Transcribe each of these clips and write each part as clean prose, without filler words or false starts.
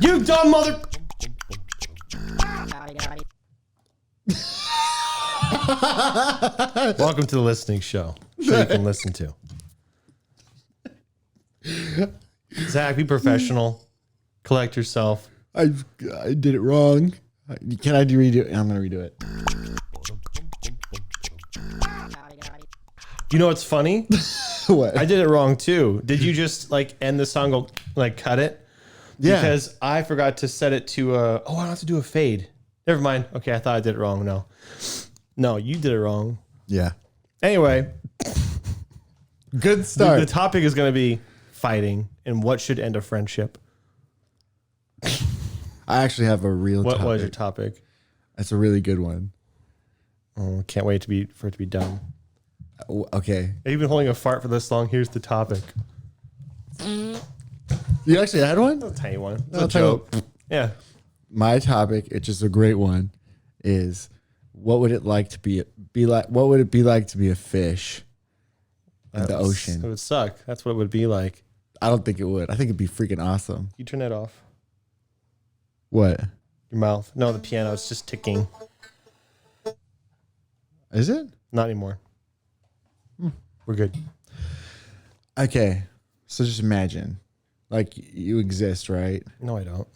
You dumb mother. Welcome to the listening show. Show you can listen to. Zach, be professional. Collect yourself. I did it wrong. Can I redo it? I'm going to redo it. You know what's funny? What? I did it wrong too. Did you just like end the song, go like cut it? Yeah. Because I forgot to set it to I don't have to do a fade. Never mind. Okay, I thought I did it wrong. No, you did it wrong. Yeah. Anyway, Good start. the topic is going to be fighting and what should end a friendship. I actually have a real What topic. was your topic? That's a really good one. Oh, can't wait for it to be done. Okay. Have you been holding a fart for this long? Here's the topic. You actually had one? A tiny one. It's I'll a tell you. joke. Yeah. My topic, it's just a great one, is what would it like to be like? What would it be like to be a fish in the It ocean? would suck. That's what it would be like. I don't think it would. I think it'd be freaking awesome. You turn that off. What? Your mouth. No, the piano. It's just ticking. Is it? Not anymore. We're good. Okay. So just imagine, like you exist, right? No, I don't.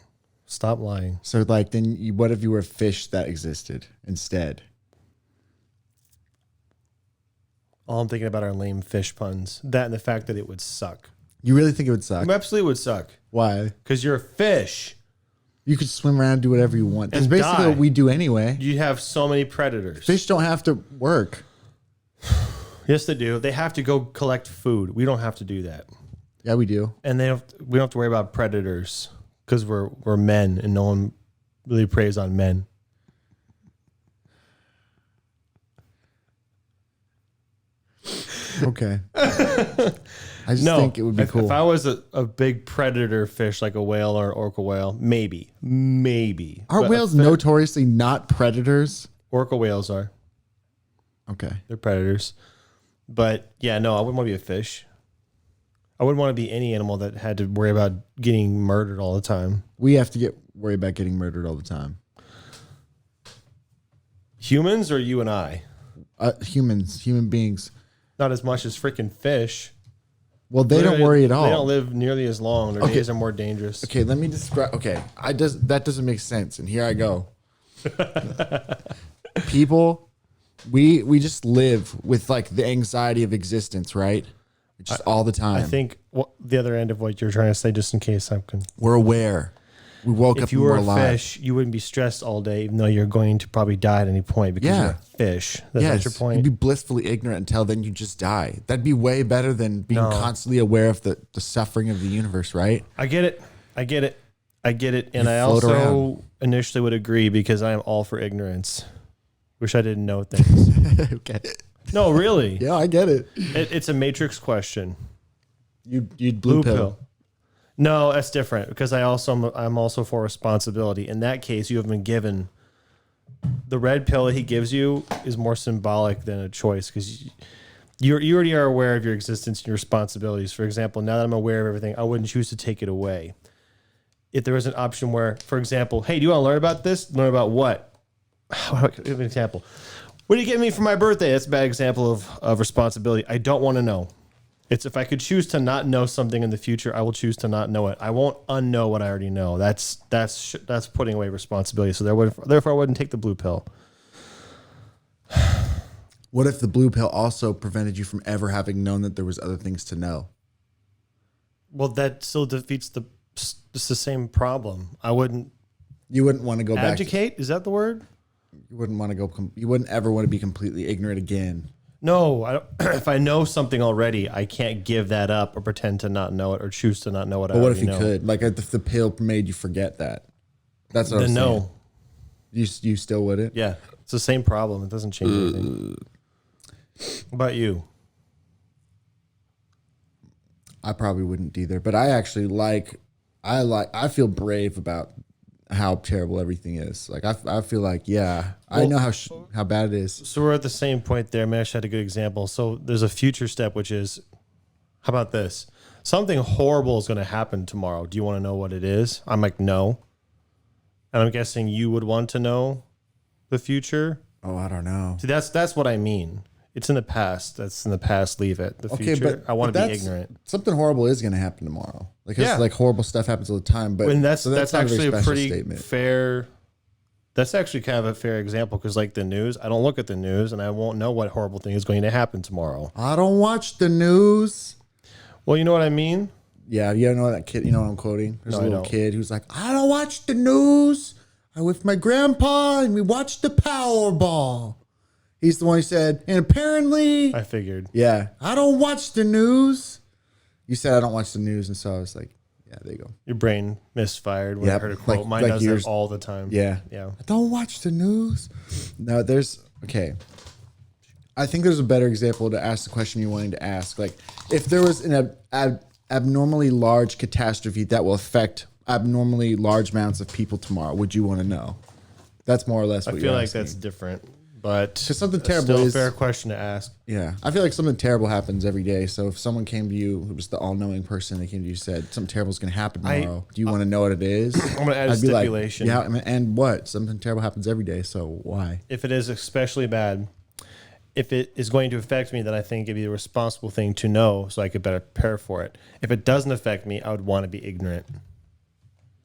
Stop lying. So like then what if you were a fish that existed instead? All I'm thinking about are lame fish puns. That and the fact that it would suck. You really think it would suck? It absolutely would suck. Why? Because you're a fish. You could swim around and do whatever you want. That's And basically die. what we do anyway. You have so many predators. Fish don't have to work. Yes, they do. They have to go collect food. We don't have to do that. Yeah, we do. And we don't have to worry about predators because we're men and no one really preys on men. Okay. I just think it would be cool. If I was a big predator fish like a whale or an orca whale, maybe. Are But whales notoriously not predators? orca whales are. Okay. They're predators. But yeah, no, I wouldn't want to be a fish. I wouldn't want to be any animal that had to worry about getting murdered all the time. We have to worry about getting murdered all the time. Humans or you and I? Human beings. Not as much as freaking fish. Well, they don't worry at all. They don't live nearly as long. Their days are more dangerous. Okay, let me describe. Okay, that doesn't make sense, and here I go. People, we just live with like the anxiety of existence, right? Just all the time. I think the other end of what you're trying to say, just in case I can. We're aware. We woke up If you and were we're a alive. fish, you wouldn't be stressed all day, even though you're going to probably die at any point because you're a fish. That's your point. You'd be blissfully ignorant until then you just die. That'd be way better than being constantly aware of the suffering of the universe, right? I get it. And I float also around. initially would agree because I am all for ignorance. Wish I didn't know things. Okay. No, really. Yeah, I get it. It's a matrix question. You'd blue pill. No, that's different because I'm also for responsibility. In that case, you have been given the red pill that he gives you is more symbolic than a choice because you already are aware of your existence and your responsibilities. For example, now that I'm aware of everything, I wouldn't choose to take it away. If there was an option where, for example, hey, do you want to learn about this? Learn about what? Give an example. What do you get me for my birthday? That's a bad example of responsibility. I don't want to know. It's if I could choose to not know something in the future, I will choose to not know it. I won't unknow what I already know. That's putting away responsibility. So therefore, I wouldn't take the blue pill. What if the blue pill also prevented you from ever having known that there was other things to know? Well, that still defeats it's the same problem. I wouldn't. You wouldn't want to go back. Abdicate? Is that the word? You wouldn't want to go. You wouldn't ever want to be completely ignorant again. No, if I know something already, I can't give that up or pretend to not know it or choose to not know what I But what already if you know. could? Like if the pill made you forget that. That's what Then I'm saying. no. You still wouldn't? Yeah, it's the same problem. It doesn't change anything. What about you? I probably wouldn't either. But I actually I feel brave about how terrible everything is. Like I feel like, I know how bad it is. So we're at the same point there. Mesh had a good example. So there's a future step, which is, how about this? something horrible is going to happen tomorrow. Do you want to know what it is? I'm like, no. And I'm guessing you would want to know the future. Oh, I don't know. See, that's what I mean. It's in the past. That's in the past. Leave it. The future. I want to be ignorant. Something horrible is going to happen tomorrow. Like, Yeah. like horrible stuff happens all the time. But And that's not actually a very special pretty statement. fair. That's actually kind of a fair example because, like the news, I don't look at the news and I won't know what horrible thing is going to happen tomorrow. I don't watch the news. Well, you know what I mean? Yeah, you know that kid. You know what I'm quoting? There's No, a I little don't. kid who's like, I don't watch the news. I'm with my grandpa and we watched the Powerball. He's the one who said, and apparently, I figured. yeah, I don't watch the news. You said I don't watch the news, and so I was like, yeah, there you go. Your brain misfired when I Yep, heard a quote. like- Mine like does yours. that all the time. Yeah. Yeah. I don't watch the news. No, okay. I think there's a better example to ask the question you're wanting to ask. Like, if there was an abnormally large catastrophe that will affect abnormally large amounts of people tomorrow, would you want to know? That's more or less what I you're feel like asking. that's different, but something it's terrible still is- a fair question to ask. Yeah. I feel like something terrible happens every day. So if someone came to you, who was the all-knowing person, they came to you and said, something terrible is going to happen tomorrow. Do you want to know what it is? I'm going to add a I'd be like, stipulation. yeah, and what? Something terrible happens every day. So why? If it is especially bad, if it is going to affect me, then I think it'd be the responsible thing to know so I could better prepare for it. If it doesn't affect me, I would want to be ignorant.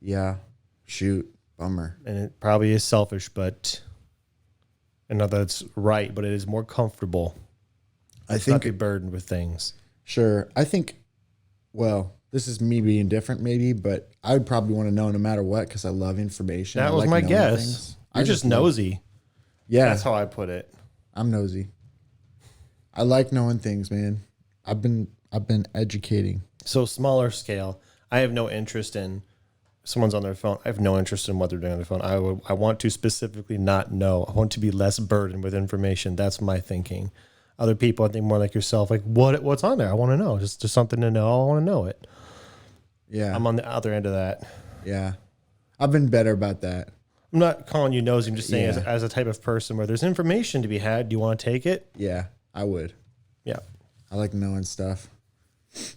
Yeah. Shoot. Bummer. And it probably is selfish, but I know that's right, but it is more comfortable. I Not think be burdened with things. Sure. I think, well, this is me being different maybe, but I would probably want to know no matter what because I love information. That I was like my knowing guess. things. You're just nosy. Yeah, That's how I put it. I'm nosy. I like knowing things, man. I've been educating. So smaller scale, I have no interest in someone's on their phone. I have no interest in what they're doing on their phone. I want to specifically not know. I want to be less burdened with information. That's my thinking. Other people, I think more like yourself, like what's on there? I want to know. Just something to know. I want to know it. Yeah. I'm on the other end of that. Yeah. I've been better about that. I'm not calling you nosy. I'm just saying Yeah. as a type of person where there's information to be had. Do you want to take it? Yeah, I would. Yeah. I like knowing stuff.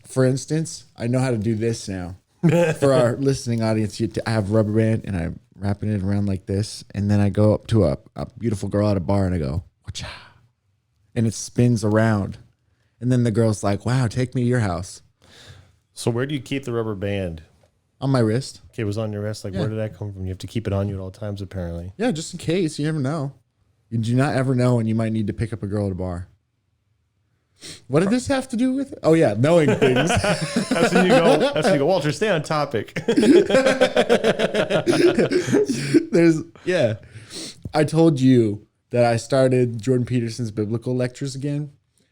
For instance, I know how to do this now. For our listening audience, I have rubber band and I'm wrapping it around like this. And then I go up to a beautiful girl at a bar and I go, "Wacha," and it spins around. And then the girl's like, "Wow, take me to your house." So where do you keep the rubber band? On my wrist. Okay, it was on your wrist. Like, Yeah. where did that come from? You have to keep it on you at all times, apparently. Yeah, just in case. You never know. You do not ever know when you might need to pick up a girl at a bar. What did this have to do with it? Oh, yeah, knowing things. That's when you go. That's when you go. Walter, stay on topic. Yeah. I told you that I started Jordan Peterson's biblical lectures again.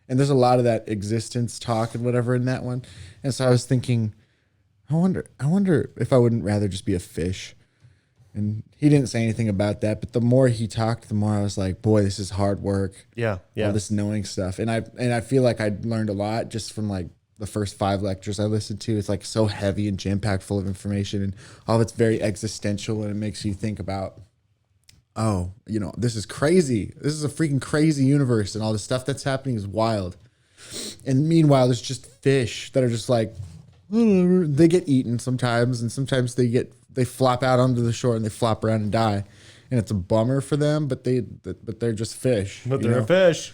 And there's a lot of that existence talk and whatever in that one. And so I was thinking, I wonder if I wouldn't rather just be a fish. And he didn't say anything about that. But the more he talked, the more I was like, boy, this is hard work. Yeah, yeah. All this knowing stuff. And I feel like I learned a lot just from like the first 5 lectures I listened to. It's like so heavy and jam-packed full of information. And all of it's very existential. And it makes you think about, oh, you know, this is crazy. This is a freaking crazy universe. And all the stuff that's happening is wild. And meanwhile, there's just fish that are just like, they get eaten sometimes. And sometimes they flop out onto the shore and they flop around and die. And it's a bummer for them, but they're just fish. But you they're know? a fish.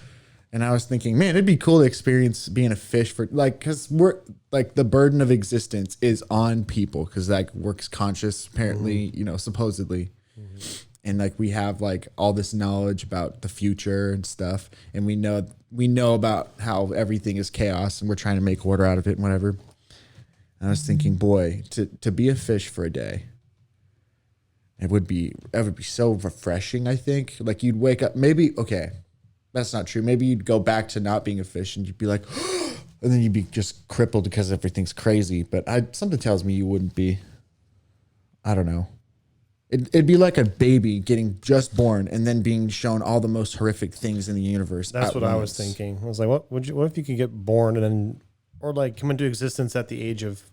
And I was thinking, man, it'd be cool to experience being a fish for like, cause we're like the burden of existence is on people. Cause like work's conscious, apparently, you know, supposedly. And like, we have like all this knowledge about the future and stuff. And we know about how everything is chaos and we're trying to make order out of it and whatever. And I was thinking, boy, to be a fish for a day, it would be so refreshing. I think like you'd wake up, maybe, okay, that's not true. Maybe you'd go back to not being a fish and you'd be like, and then you'd be just crippled because everything's crazy. But something tells me you wouldn't be. I don't know. It'd be like a baby getting just born and then being shown all the most horrific things in the universe. That's what I was thinking. I was like, what if you could get born and then, or like come into existence at the age of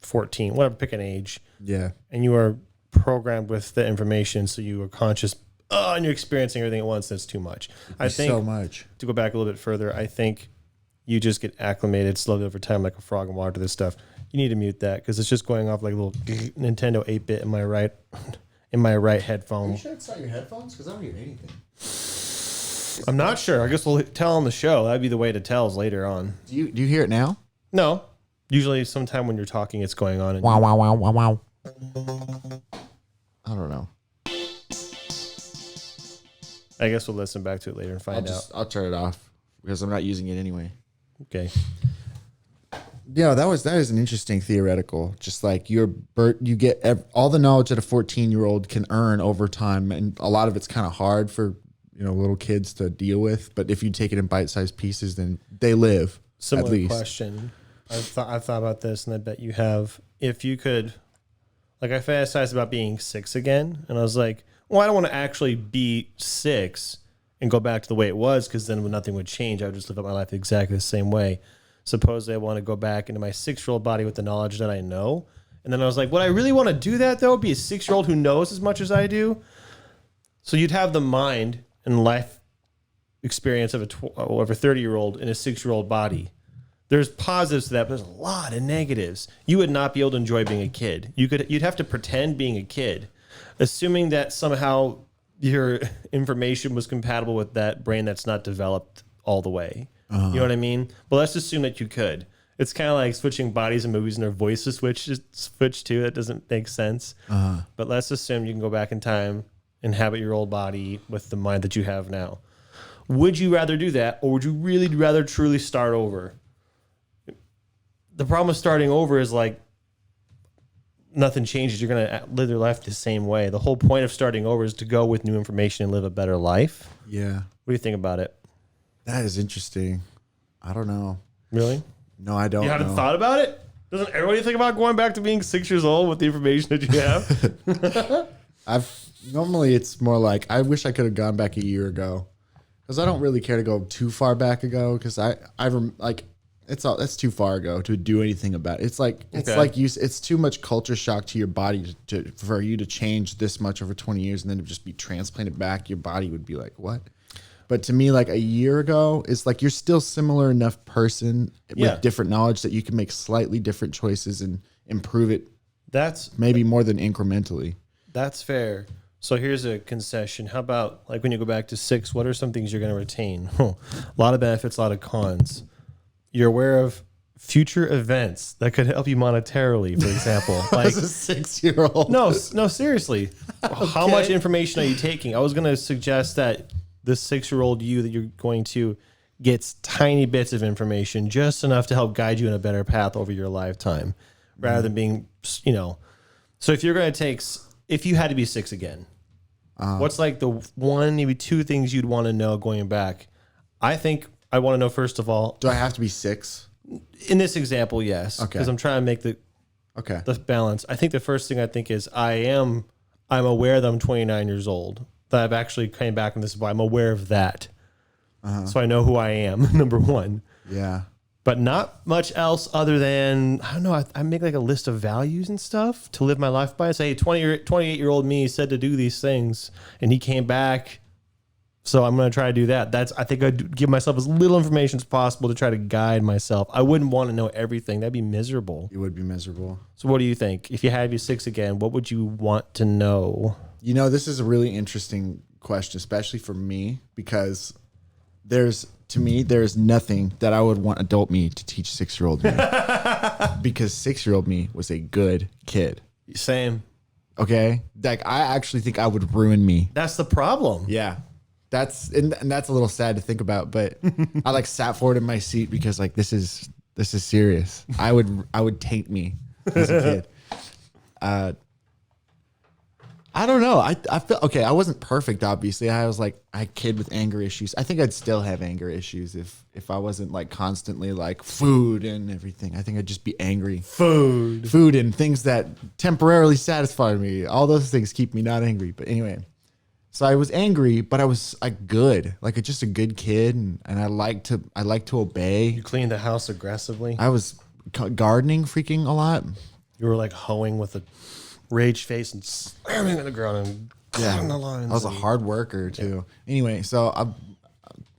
14, whatever, pick an age. Yeah. And you are programmed with the information, so you are conscious, and you're experiencing everything at once. That's too much. I think so much. to go back a little bit further, I think you just get acclimated slowly over time like a frog in water to this stuff. You need to mute that because it's just going off like a little Nintendo 8-bit in my right headphone. Are you sure it's not your headphones? Because I don't hear anything. I'm not sure. I guess we'll tell on the show. That'd be the way to tell is later on. Do you hear it now? No. Usually sometime when you're talking, it's going on. And wow, wow, wow, wow, wow. I don't know. I guess we'll listen back to it later and find out. I'll turn it off because I'm not using it anyway. Okay. Yeah, that is an interesting theoretical. Just like you get all the knowledge that a 14-year-old can earn over time, and a lot of it's kind of hard for little kids to deal with. But if you take it in bite-sized pieces, then they live. Similar at least. Question. I've thought about this, and I bet you have. If you could, like, I fantasized about being 6 again, and I was like, well, I don't want to actually be 6 and go back to the way it was, because then nothing would change. I would just live out my life exactly the same way. Suppose I want to go back into my 6-year-old body with the knowledge that I know. And then I was like, would I really want to do that, though? Be a 6-year-old who knows as much as I do? So you'd have the mind and life experience of a 30-year-old in a 6-year-old body. There's positives to that, but there's a lot of negatives. You would not be able to enjoy being a kid. You'd have to pretend being a kid, assuming that somehow your information was compatible with that brain that's not developed all the way. You know what I mean? But let's assume that you could. It's kind of like switching bodies in movies and their voices switch too. That doesn't make sense. But let's assume you can go back in time, inhabit your old body with the mind that you have now. Would you rather do that, or would you really rather truly start over? The problem with starting over is like nothing changes. You're going to live your life the same way. The whole point of starting over is to go with new information and live a better life. Yeah. What do you think about it? That is interesting. I don't know. Really? No, I don't. You haven't thought about it? Doesn't everybody think about going back to being 6 years old with the information that you have? Normally it's more like I wish I could have gone back a year ago, because I don't really care to go too far back ago, because that's too far ago to do anything about it. It's too much culture shock to your body for you to change this much over 20 years and then to just be transplanted back. Your body would be like, what? But to me, like a year ago, it's like you're still similar enough person with different knowledge that you can make slightly different choices and improve it. That's maybe more than incrementally. That's fair. So here's a concession. How about like when you go back to 6, what are some things you're going to retain? A lot of benefits, a lot of cons. You're aware of future events that could help you monetarily, for example. Like as a 6-year-old. No, seriously. How much information are you taking? I was going to suggest that the 6-year-old you that you're going to gets tiny bits of information, just enough to help guide you in a better path over your lifetime, rather than being, So if you're going to if you had to be 6 again, what's like the one, maybe 2 things you'd want to know going back? I think I want to know, first of all. Do I have to be 6? In this example, yes. Okay. Because I'm trying to make the balance. I think the first thing I think is I'm aware that I'm 29 years old. That I've actually came back in this body. I'm aware of that. So I know who I am, number one. Yeah. But not much else other than, I don't know, I make like a list of values and stuff to live my life by. I say, 28-year-old me said to do these things, and he came back, so I'm going to try to do that. I think I'd give myself as little information as possible to try to guide myself. I wouldn't want to know everything. That'd be miserable. You would be miserable. So what do you think? If you had to be 6 again, what would you want to know? This is a really interesting question, especially for me, because there's nothing that I would want adult me to teach 6-year-old me. Because 6-year-old me was a good kid. Same. Okay? Like, I actually think I would ruin me. That's the problem. Yeah. And that's a little sad to think about, but I like sat forward in my seat because like this is serious. I would taint me as a kid. I don't know. I feel okay. I wasn't perfect, obviously. I was like a kid with anger issues. I think I'd still have anger issues if I wasn't like constantly like food and everything. I think I'd just be angry. Food and things that temporarily satisfy me. All those things keep me not angry. But anyway, so I was angry, but I was like good, like just a good kid, and I like to obey. You cleaned the house aggressively. I was gardening freaking a lot. You were like hoeing with a rage face and slamming on the ground and cutting the lines. I was a hard worker too. Yeah. Anyway, so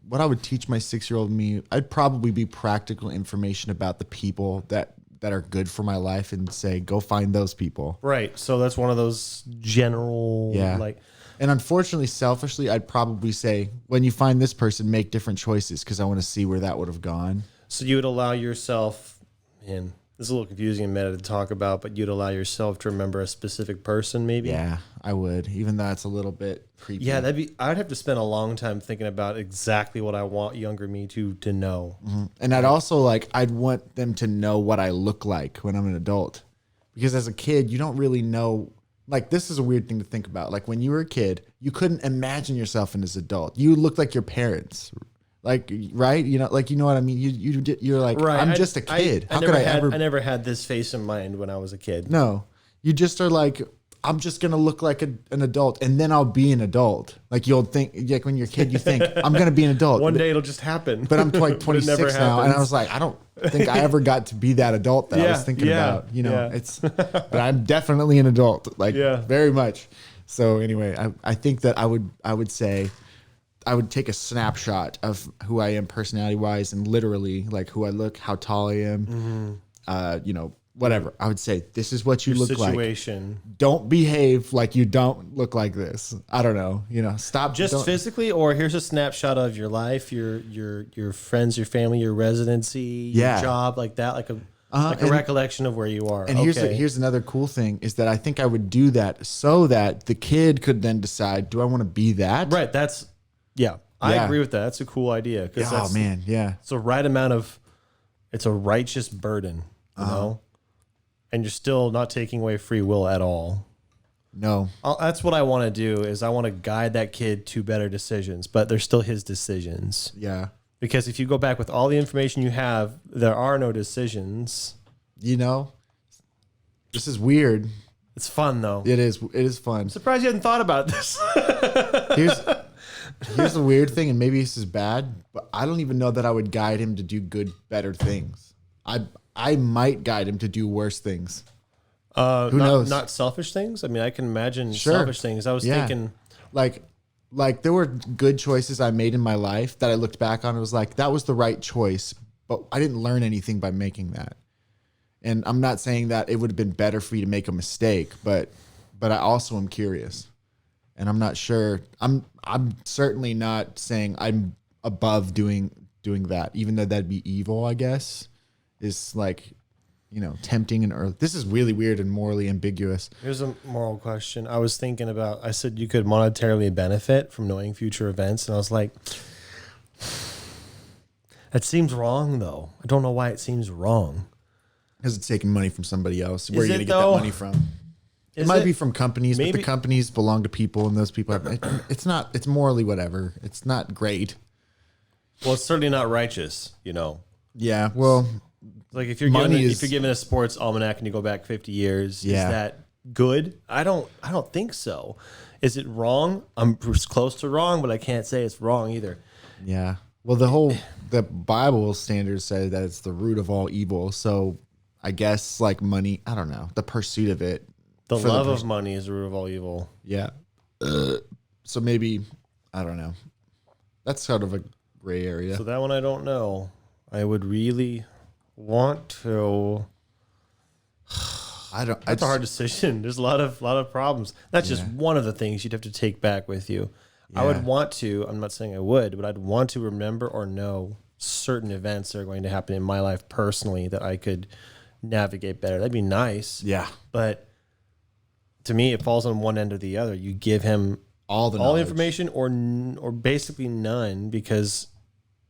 what I would teach my 6-year-old me, I'd probably be practical information about the people that are good for my life and say, go find those people. Right. So that's one of those general, like, and unfortunately, selfishly, I'd probably say, when you find this person, make different choices because I want to see where that would have gone. so you would allow yourself, and this is a little confusing and meta to talk about, but you'd allow yourself to remember a specific person, maybe? Yeah, I would, even though it's a little bit creepy. Yeah, I'd have to spend a long time thinking about exactly what I want younger me to know. Mm-hmm. And I'd also I'd want them to know what I look like when I'm an adult. Because as a kid, you don't really know. Like, this is a weird thing to think about. Like, when you were a kid, you couldn't imagine yourself as an adult. You looked like your parents. Like, right? You know what I mean? You're like, right. I'm just a kid. How could I ever? I never had this face in mind when I was a kid. No, you just are like, I'm just gonna look like an adult, and then I'll be an adult. Like, you'll think, like when you're a kid, you think I'm gonna be an adult. One day it'll just happen. But I'm like 26 now, and I was like, I don't think I ever got to be that adult that I was thinking about. You know, but I'm definitely an adult, very much. So anyway, I think that I would say, I would take a snapshot of who I am personality wise and literally like who I look, how tall I am, whatever. I would say, this is what you look situation. like. Don't behave like you don't look like this. I don't know. Stop. Just physically, or here's a snapshot of your life, your friends, your family, your residency, your job, like that, like a recollection of where you are. And here's another cool thing is that I think I would do that so that the kid could then decide, do I want to be that? Right. I agree with that. That's a cool idea. Oh man. Yeah. It's a right amount of, it's a righteous burden, you know? And you're still not taking away free will at all. No. That's what I want to do is I want to guide that kid to better decisions, but they're still his decisions. Yeah. Because if you go back with all the information you have, there are no decisions. This is weird. It's fun though. It is fun. I'm surprised you hadn't thought about this. Here's the weird thing, and maybe this is bad, but I don't even know that I would guide him to do better things. I might guide him to do worse things. Who knows? Not selfish things. I mean, I can imagine selfish things. I was thinking, like there were good choices I made in my life that I looked back on. It was like, that was the right choice, but I didn't learn anything by making that. And I'm not saying that it would have been better for you to make a mistake, but I also am curious, and I'm not sure. I'm certainly not saying I'm above doing that, even though that'd be evil, I guess. Is like, tempting and early. This is really weird and morally ambiguous. Here's a moral question. I was thinking about, I said you could monetarily benefit from knowing future events. And I was like, that seems wrong though. I don't know why it seems wrong. Because it's taking money from somebody else. Where are you going to get that money from? It might be from companies, but the companies belong to people, and those people have, it's morally whatever. It's not great. Well, it's certainly not righteous, Yeah, well, like if you're given a sports almanac and you go back 50 years, is that good? I don't think so. Is it wrong? I'm close to wrong, but I can't say it's wrong either. Yeah. Well, the Bible standards say that it's the root of all evil. So I guess like money, I don't know, the pursuit of it. The love of money is the root of all evil. Yeah. So maybe, I don't know. That's sort of a gray area. So that one I don't know. I would really want to. That's a hard decision. There's a lot of problems. That's just one of the things you'd have to take back with you. Yeah. I would want to. I'm not saying I would, but I'd want to remember or know certain events that are going to happen in my life personally that I could navigate better. That'd be nice. Yeah. But to me, it falls on one end or the other. You give him all the information or basically none, because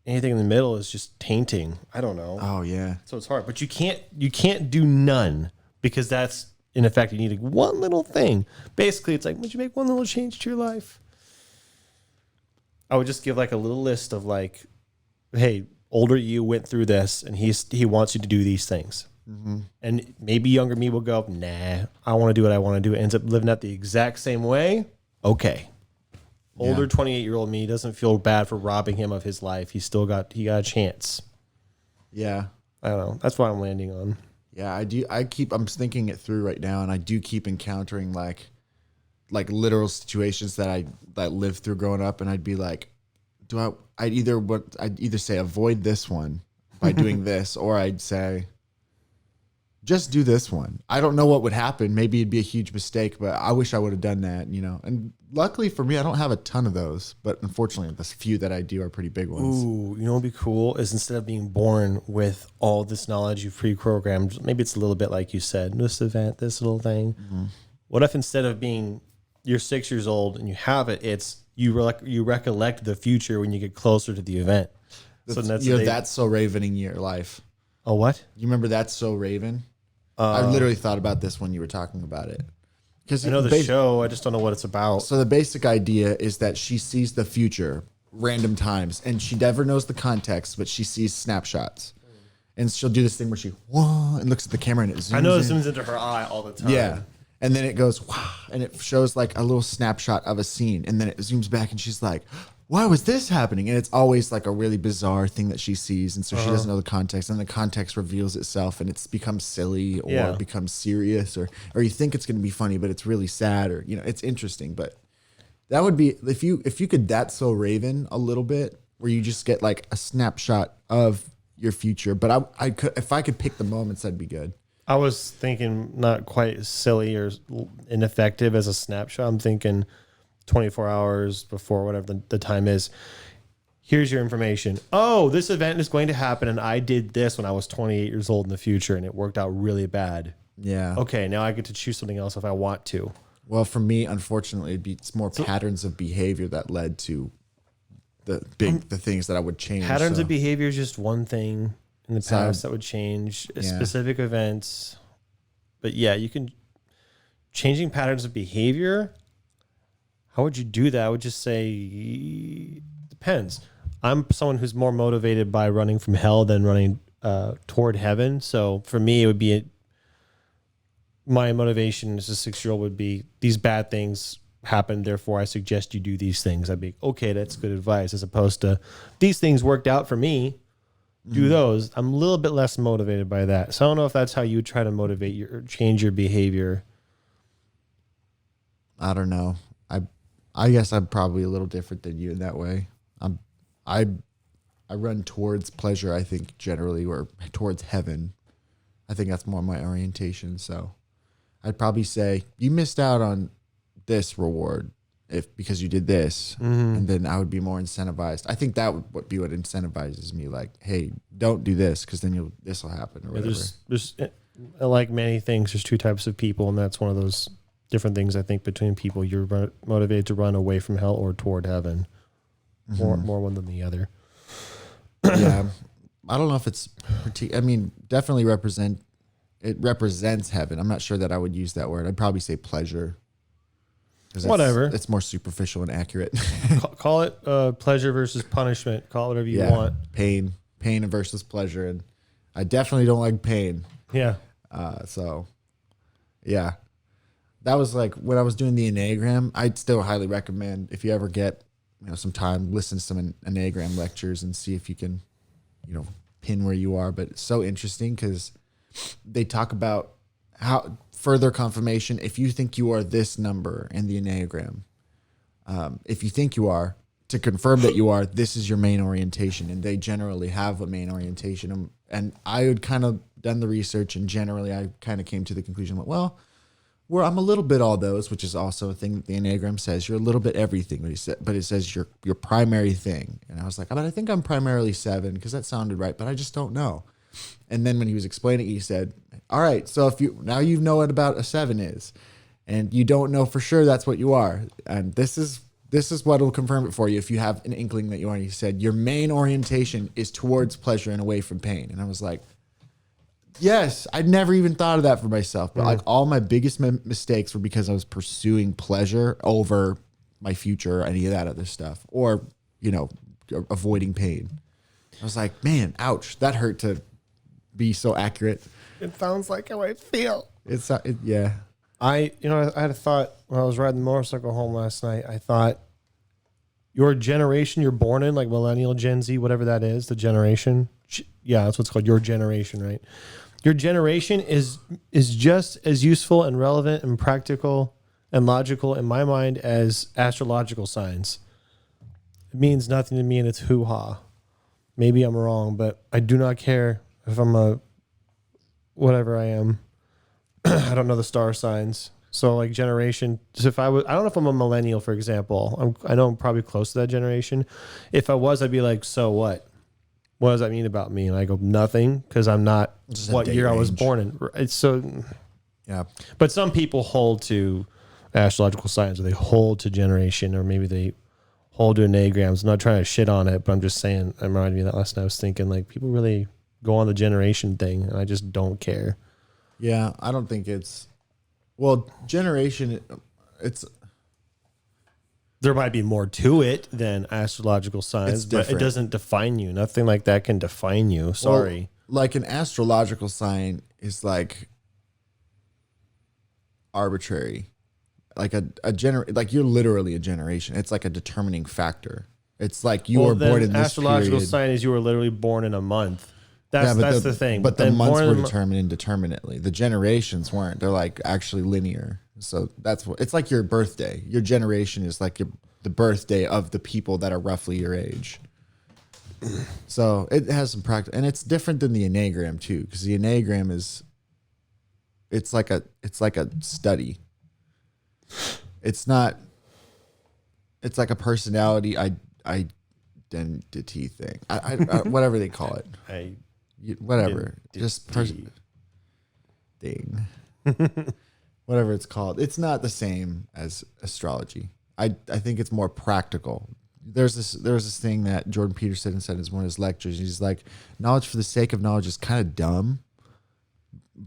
anything in the middle is just tainting. I don't know. Oh yeah. So it's hard, but you can't do none, because that's in effect you need one little thing. Basically, it's like, would you make one little change to your life? I would just give like a little list of like, hey, older you went through this, and he wants you to do these things. Mm-hmm. And maybe younger me will go, nah, I want to do what I want to do. Ends up living out the exact same way. Okay. Older 28-year-old me doesn't feel bad for robbing him of his life. He got a chance. Yeah. I don't know. That's what I'm landing on. Yeah, I do. I'm thinking it through right now, and I do keep encountering like literal situations that I lived through growing up, and I'd be like, I'd either say avoid this one by doing this, or I'd say just do this one. I don't know what would happen. Maybe it'd be a huge mistake, but I wish I would have done that, And luckily for me, I don't have a ton of those, but unfortunately, the few that I do are pretty big ones. Ooh, you know what would be cool is instead of being born with all this knowledge you've pre-programmed, maybe it's a little bit like you said, this event, this little thing. Mm-hmm. What if instead of you're 6 years old and you have it, it's you recollect the future when you get closer to the event. That's So Raven in your life. Oh, what? You remember That's So Raven? I literally thought about this when you were talking about it. Because I know the show, I just don't know what it's about. So the basic idea is that she sees the future random times, and she never knows the context, but she sees snapshots. And she'll do this thing where she and looks at the camera and it zooms in. I know it zooms into her eye all the time. Yeah. And then it goes, wow, and it shows like a little snapshot of a scene. And then it zooms back and she's like, why was this happening? And it's always like a really bizarre thing that she sees. And so she doesn't know the context, and the context reveals itself, and it's becomes silly or becomes serious, or you think it's going to be funny, but it's really sad, or, it's interesting. But that would be, if you could That's So Raven a little bit, where you just get like a snapshot of your future. But I could, if I could pick the moments, that'd be good. I was thinking not quite as silly or ineffective as a snapshot. I'm thinking 24 hours before whatever the time is. Here's your information. Oh, this event is going to happen, and I did this when I was 28 years old in the future, and it worked out really bad. Yeah. Okay, now I get to choose something else if I want to. Well, for me, unfortunately, it's more patterns of behavior that led to the things that I would change. Patterns of behavior is just one thing in the past that would change specific events. But yeah, you can changing patterns of behavior. How would you do that? I would just say depends. I'm someone who's more motivated by running from hell than running toward heaven. So for me, it would be my motivation as a 6-year-old would be these bad things happen. Therefore, I suggest you do these things. I'd be okay. That's good advice, as opposed to these things worked out for me. Do those. I'm a little bit less motivated by that. So I don't know if that's how you try to motivate or change your behavior. I don't know. I guess I'm probably a little different than you in that way. I run towards pleasure, I think, generally, or towards heaven. I think that's more my orientation. So I'd probably say you missed out on this reward because you did this, and then I would be more incentivized. I think that would be what incentivizes me. Like, hey, don't do this because then this will happen or whatever. There's like many things. There's two types of people, and that's one of those different things I think between people. You're motivated to run away from hell or toward heaven, more one than the other. Yeah, I don't know if it's. I mean, definitely represents heaven. I'm not sure that I would use that word. I'd probably say pleasure. Whatever. It's more superficial and accurate. Call it pleasure versus punishment. Call it whatever you want. Pain versus pleasure, and I definitely don't like pain. Yeah. So, yeah, that was like when I was doing the Enneagram. I'd still highly recommend, if you ever get some time, listen to some Enneagram lectures and see if you can, pin where you are. But it's so interesting because they talk about how further confirmation. If you think you are this number in the Enneagram, if you think you are, to confirm that you are, this is your main orientation. And they generally have a main orientation. And I had kind of done the research, and generally I kind of came to the conclusion, well, I'm a little bit all those, which is also a thing that the Enneagram says. You're a little bit everything, but it says your primary thing. And I was like, but I think I'm primarily 7 because that sounded right, but I just don't know. And then when he was explaining it, he said, all right, so if you know what about a 7 is, and you don't know for sure that's what you are. And this is what will confirm it for you if you have an inkling that you are. And he said, your main orientation is towards pleasure and away from pain. And I was like, yes, I'd never even thought of that for myself. But like all my biggest mistakes were because I was pursuing pleasure over my future or any of that other stuff, or, avoiding pain. I was like, man, ouch, that hurt to be so accurate. It sounds like how I feel. Yeah. I had a thought when I was riding the motorcycle home last night. I thought your generation you're born in, like millennial, Gen Z, whatever that is, the generation. Yeah, that's what's called, your generation, right? Your generation is just as useful and relevant and practical and logical in my mind as astrological signs. It means nothing to me, and it's hoo-ha. Maybe I'm wrong, but I do not care if I'm a whatever I am. I don't know the star signs. So like generation, so if I was, I don't know if I'm a millennial, for example. I know I'm probably close to that generation. If I was, I'd be like, so what? What does that mean about me? And I go, nothing, because I'm not Just a what date year I was range. born in. It's so, Yeah. but some people hold to astrological signs, or they hold to generation, or maybe they hold to enneagrams. I'm not trying to shit on it, but I'm just saying, it reminded me of that last night. I was thinking like people really go on the generation thing, and I just don't care. Yeah. I don't think it's, well, generation, it's, There might be more to it than astrological signs, It's but it different. doesn't define you. Nothing like that can define you. Sorry. well, like an astrological sign is like arbitrary. Like like you're literally a generation. It's like a determining factor. It's like you were born in this astrological period. sign is you were literally born in a month. That's the thing. But the then months born were in a determined indeterminately. The generations weren't. They're like actually linear. So that's what it's like your birthday. Your generation is like the birthday of the people that are roughly your age. So it has some practice, and it's different than the Enneagram too, because the Enneagram is it's like a study. It's not. It's like a personality identity thing. I whatever they call it. Whatever. Just thing. Whatever it's called. It's not the same as astrology. I think it's more practical. There was this thing that Jordan Peterson said in one of his lectures. He's like, knowledge for the sake of knowledge is kind of dumb.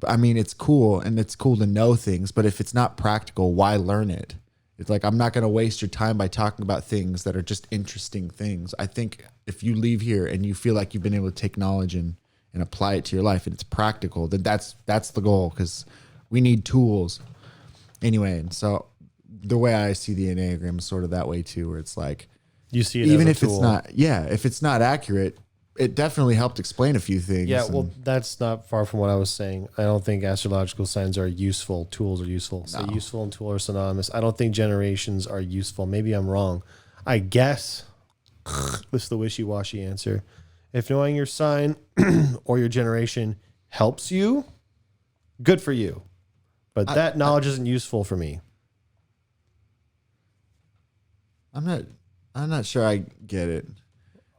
I mean, it's cool, and it's cool to know things, but if it's not practical, why learn it? It's like, I'm not going to waste your time by talking about things that are just interesting things. I think if you leave here and you feel like you've been able to take knowledge and apply it to your life and it's practical, then that's the goal, because we need tools. Anyway, and so the way I see the Enneagram is sort of that way too, where it's like, You see it even as a if tool. it's not, if it's not accurate, it definitely helped explain a few things. Yeah, well, that's not far from what I was saying. I don't think astrological signs are useful. Tools are useful. So useful and tool are synonymous. I don't think generations are useful. Maybe I'm wrong. I guess this is the wishy-washy answer. If knowing your sign or your generation helps you, good for you. But that knowledge isn't useful for me. I'm not sure I get it.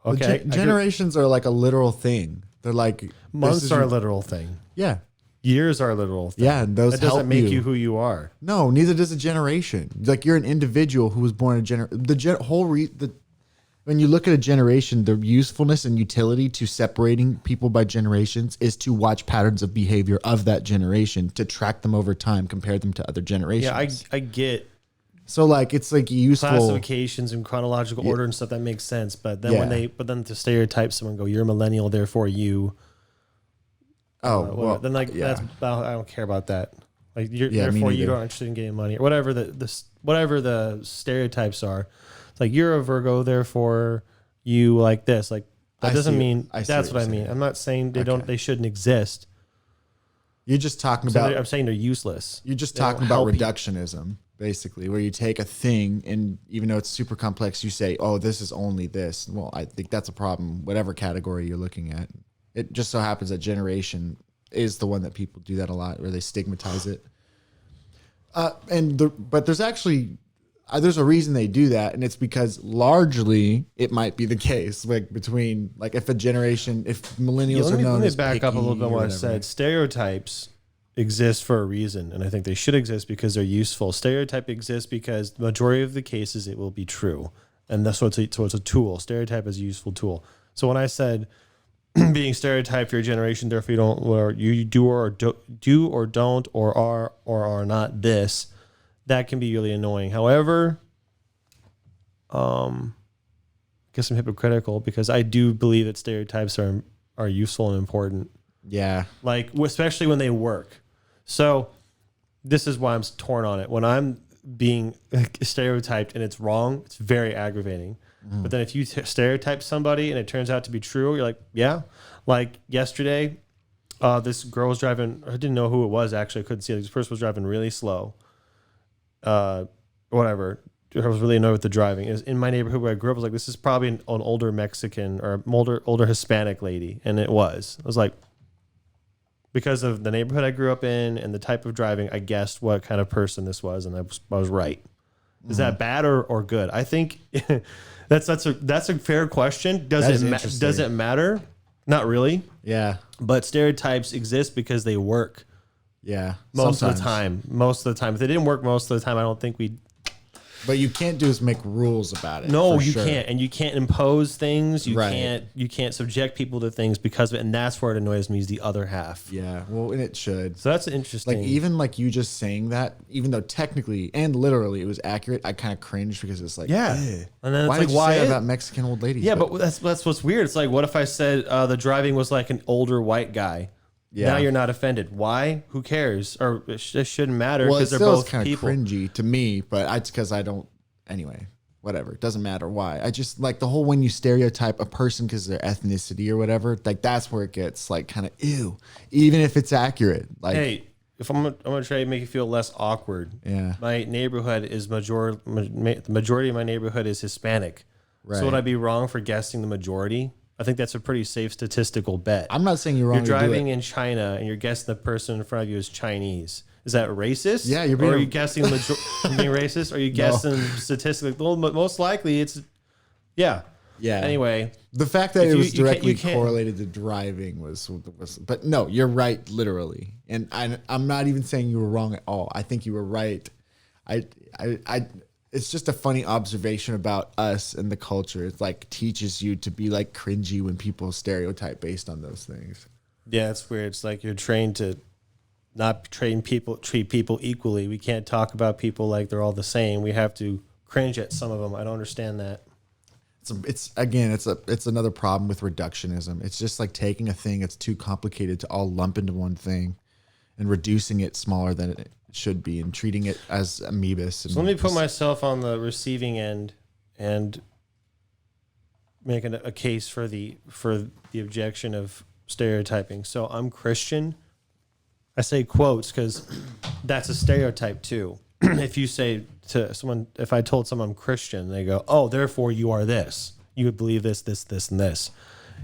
Okay. Generations are like a literal thing. They're like Months are a literal thing. Yeah. Years are a literal thing. Yeah, and those that doesn't help make you. you who you are. No, neither does a generation. Like you're an individual who was born when you look at a generation, the usefulness and utility to separating people by generations is to watch patterns of behavior of that generation, to track them over time, compare them to other generations. Yeah, I get so like it's like useful classifications and chronological order and stuff that makes sense. But then then to stereotype someone, go, you're a millennial, therefore you. Then that's about, I don't care about that. Like therefore you aren't interested in getting money or whatever whatever the stereotypes are. It's like you're a Virgo, therefore you like this. Like that doesn't mean that's what I mean. I'm not saying they shouldn't exist. You're just talking about. I'm saying they're useless. You're just talking about reductionism, basically, where you take a thing and even though it's super complex, you say, "Oh, this is only this." Well, I think that's a problem. Whatever category you're looking at, it just so happens that generation is the one that people do that a lot, where they stigmatize it. But there's actually there's a reason they do that, and it's because largely it might be the case, like between like if millennials are known as back up a little bit picky what or I said. Stereotypes exist for a reason, and I think they should exist because they're useful. Stereotype exists because the majority of the cases it will be true, and that's what it's a tool. Stereotype is a useful tool. So when I said being stereotyped for your generation, therefore you don't, or you do or don't, or are not this, that can be really annoying. However, I guess I'm hypocritical because I do believe that stereotypes are useful and important. Yeah. Like, especially when they work. So this is why I'm torn on it. When I'm being stereotyped and it's wrong, it's very aggravating. But then if you stereotype somebody and it turns out to be true, you're like, yeah. Like yesterday, this girl was driving. I didn't know who it was, actually. I couldn't see it. This person was driving really slow. Whatever. I was really annoyed with the driving. Is in my neighborhood where I grew up, I was like, this is probably an older Mexican or older Hispanic lady, and it was. I was like, because of the neighborhood I grew up in and the type of driving, I guessed what kind of person this was, and I was right. Is that bad or good? I think that's a fair question. Does it matter? Not really. Yeah. But stereotypes exist because they work. Yeah. Most of the time. If they didn't work most of the time, I don't think we'd. But you can't do is make rules about it. No, you can't, and you can't impose things. You Right. can't subject people to things because of it, and that's where it annoys me. Is the other half. Yeah, well, and it should. So that's interesting. Like even like you just saying that, even though technically and literally it was accurate, I kind of cringed because it's like, yeah. "Ugh. And then Why it's did like, you why say that is- about Mexican old ladies? Yeah, but that's what's weird. It's like, what if I said the driving was like an older white guy? Yeah. Now you're not offended. Why? Who cares? Or it shouldn't matter well, it because they're still is both kind of people. cringy to me, but it's because I don't. Anyway, whatever. It doesn't matter why. I just like the whole when you stereotype a person because of their ethnicity or whatever. Like that's where it gets like kind of ew, even if it's accurate. Like, Hey, if I'm gonna try to make you feel less awkward. yeah, My neighborhood is the majority of my neighborhood is Hispanic. right. So would I be wrong for guessing the majority? I think that's a pretty safe statistical bet. I'm not saying you're wrong. You're to do driving it. in China and you're guessing the person in front of you is Chinese. Is that racist? Yeah, you're Or are being- you guessing being racist? Or are you guessing statistically? Well, most likely it's yeah. Yeah. Anyway, The fact that If it was you directly can't- correlated to driving was, but no, you're right, literally. And I'm not even saying you were wrong at all. I think you were right. It's just a funny observation about us and the culture. It's like teaches you to be like cringy when people stereotype based on those things. yeah, it's weird. It's like you're trained to not treat people equally. We can't talk about people like they're all the same. We have to cringe at some of them. I don't understand that. It's another problem with reductionism. It's just like taking a thing that's too complicated to all lump into one thing and reducing it smaller than it should be and treating it as amoebas. And So let me put myself on the receiving end and make a case for the objection of stereotyping. So I'm Christian. I say quotes because that's a stereotype too. If you say to someone, if I told someone I'm Christian, they go, "Oh, therefore you are this. You would believe this, this, this, and this."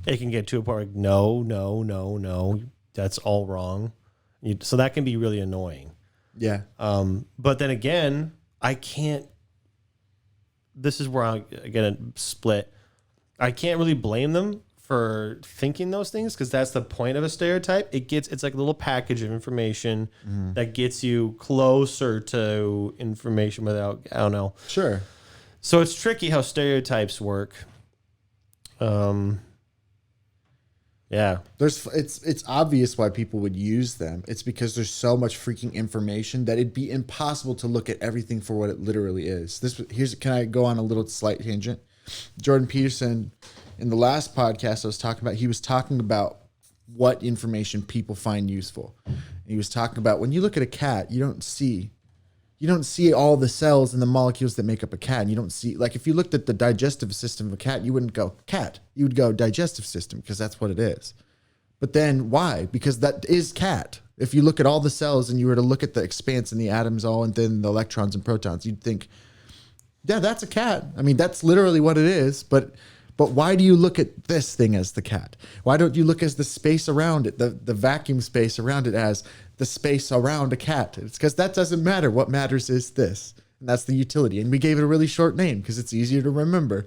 It can get to a point like, no, that's all wrong. So that can be really annoying. yeah. But then again, I can't. This is where I get a split. I can't really blame them for thinking those things because that's the point of a stereotype. It's like a little package of information that gets you closer to information without, I don't know. Sure. So it's tricky how stereotypes work. Yeah. It's obvious why people would use them. It's because there's so much freaking information that it'd be impossible to look at everything for what it literally is. Can I go on a little slight tangent? Jordan Peterson, in the last podcast I was talking about, he was talking about what information people find useful. And he was talking about when you look at a cat, you don't see all the cells and the molecules that make up a cat. And you don't see, like, if you looked at the digestive system of a cat, you wouldn't go cat. You would go digestive system because that's what it is. But then why? Because that is cat. If you look at all the cells and you were to look at the expanse and the atoms all and then the electrons and protons, you'd think, yeah, that's a cat. I mean, that's literally what it is. But why do you look at this thing as the cat? Why don't you look as the space around it, the vacuum space around it as the space around a cat? It's because that doesn't matter. What matters is this. And that's the utility. And we gave it a really short name because it's easier to remember.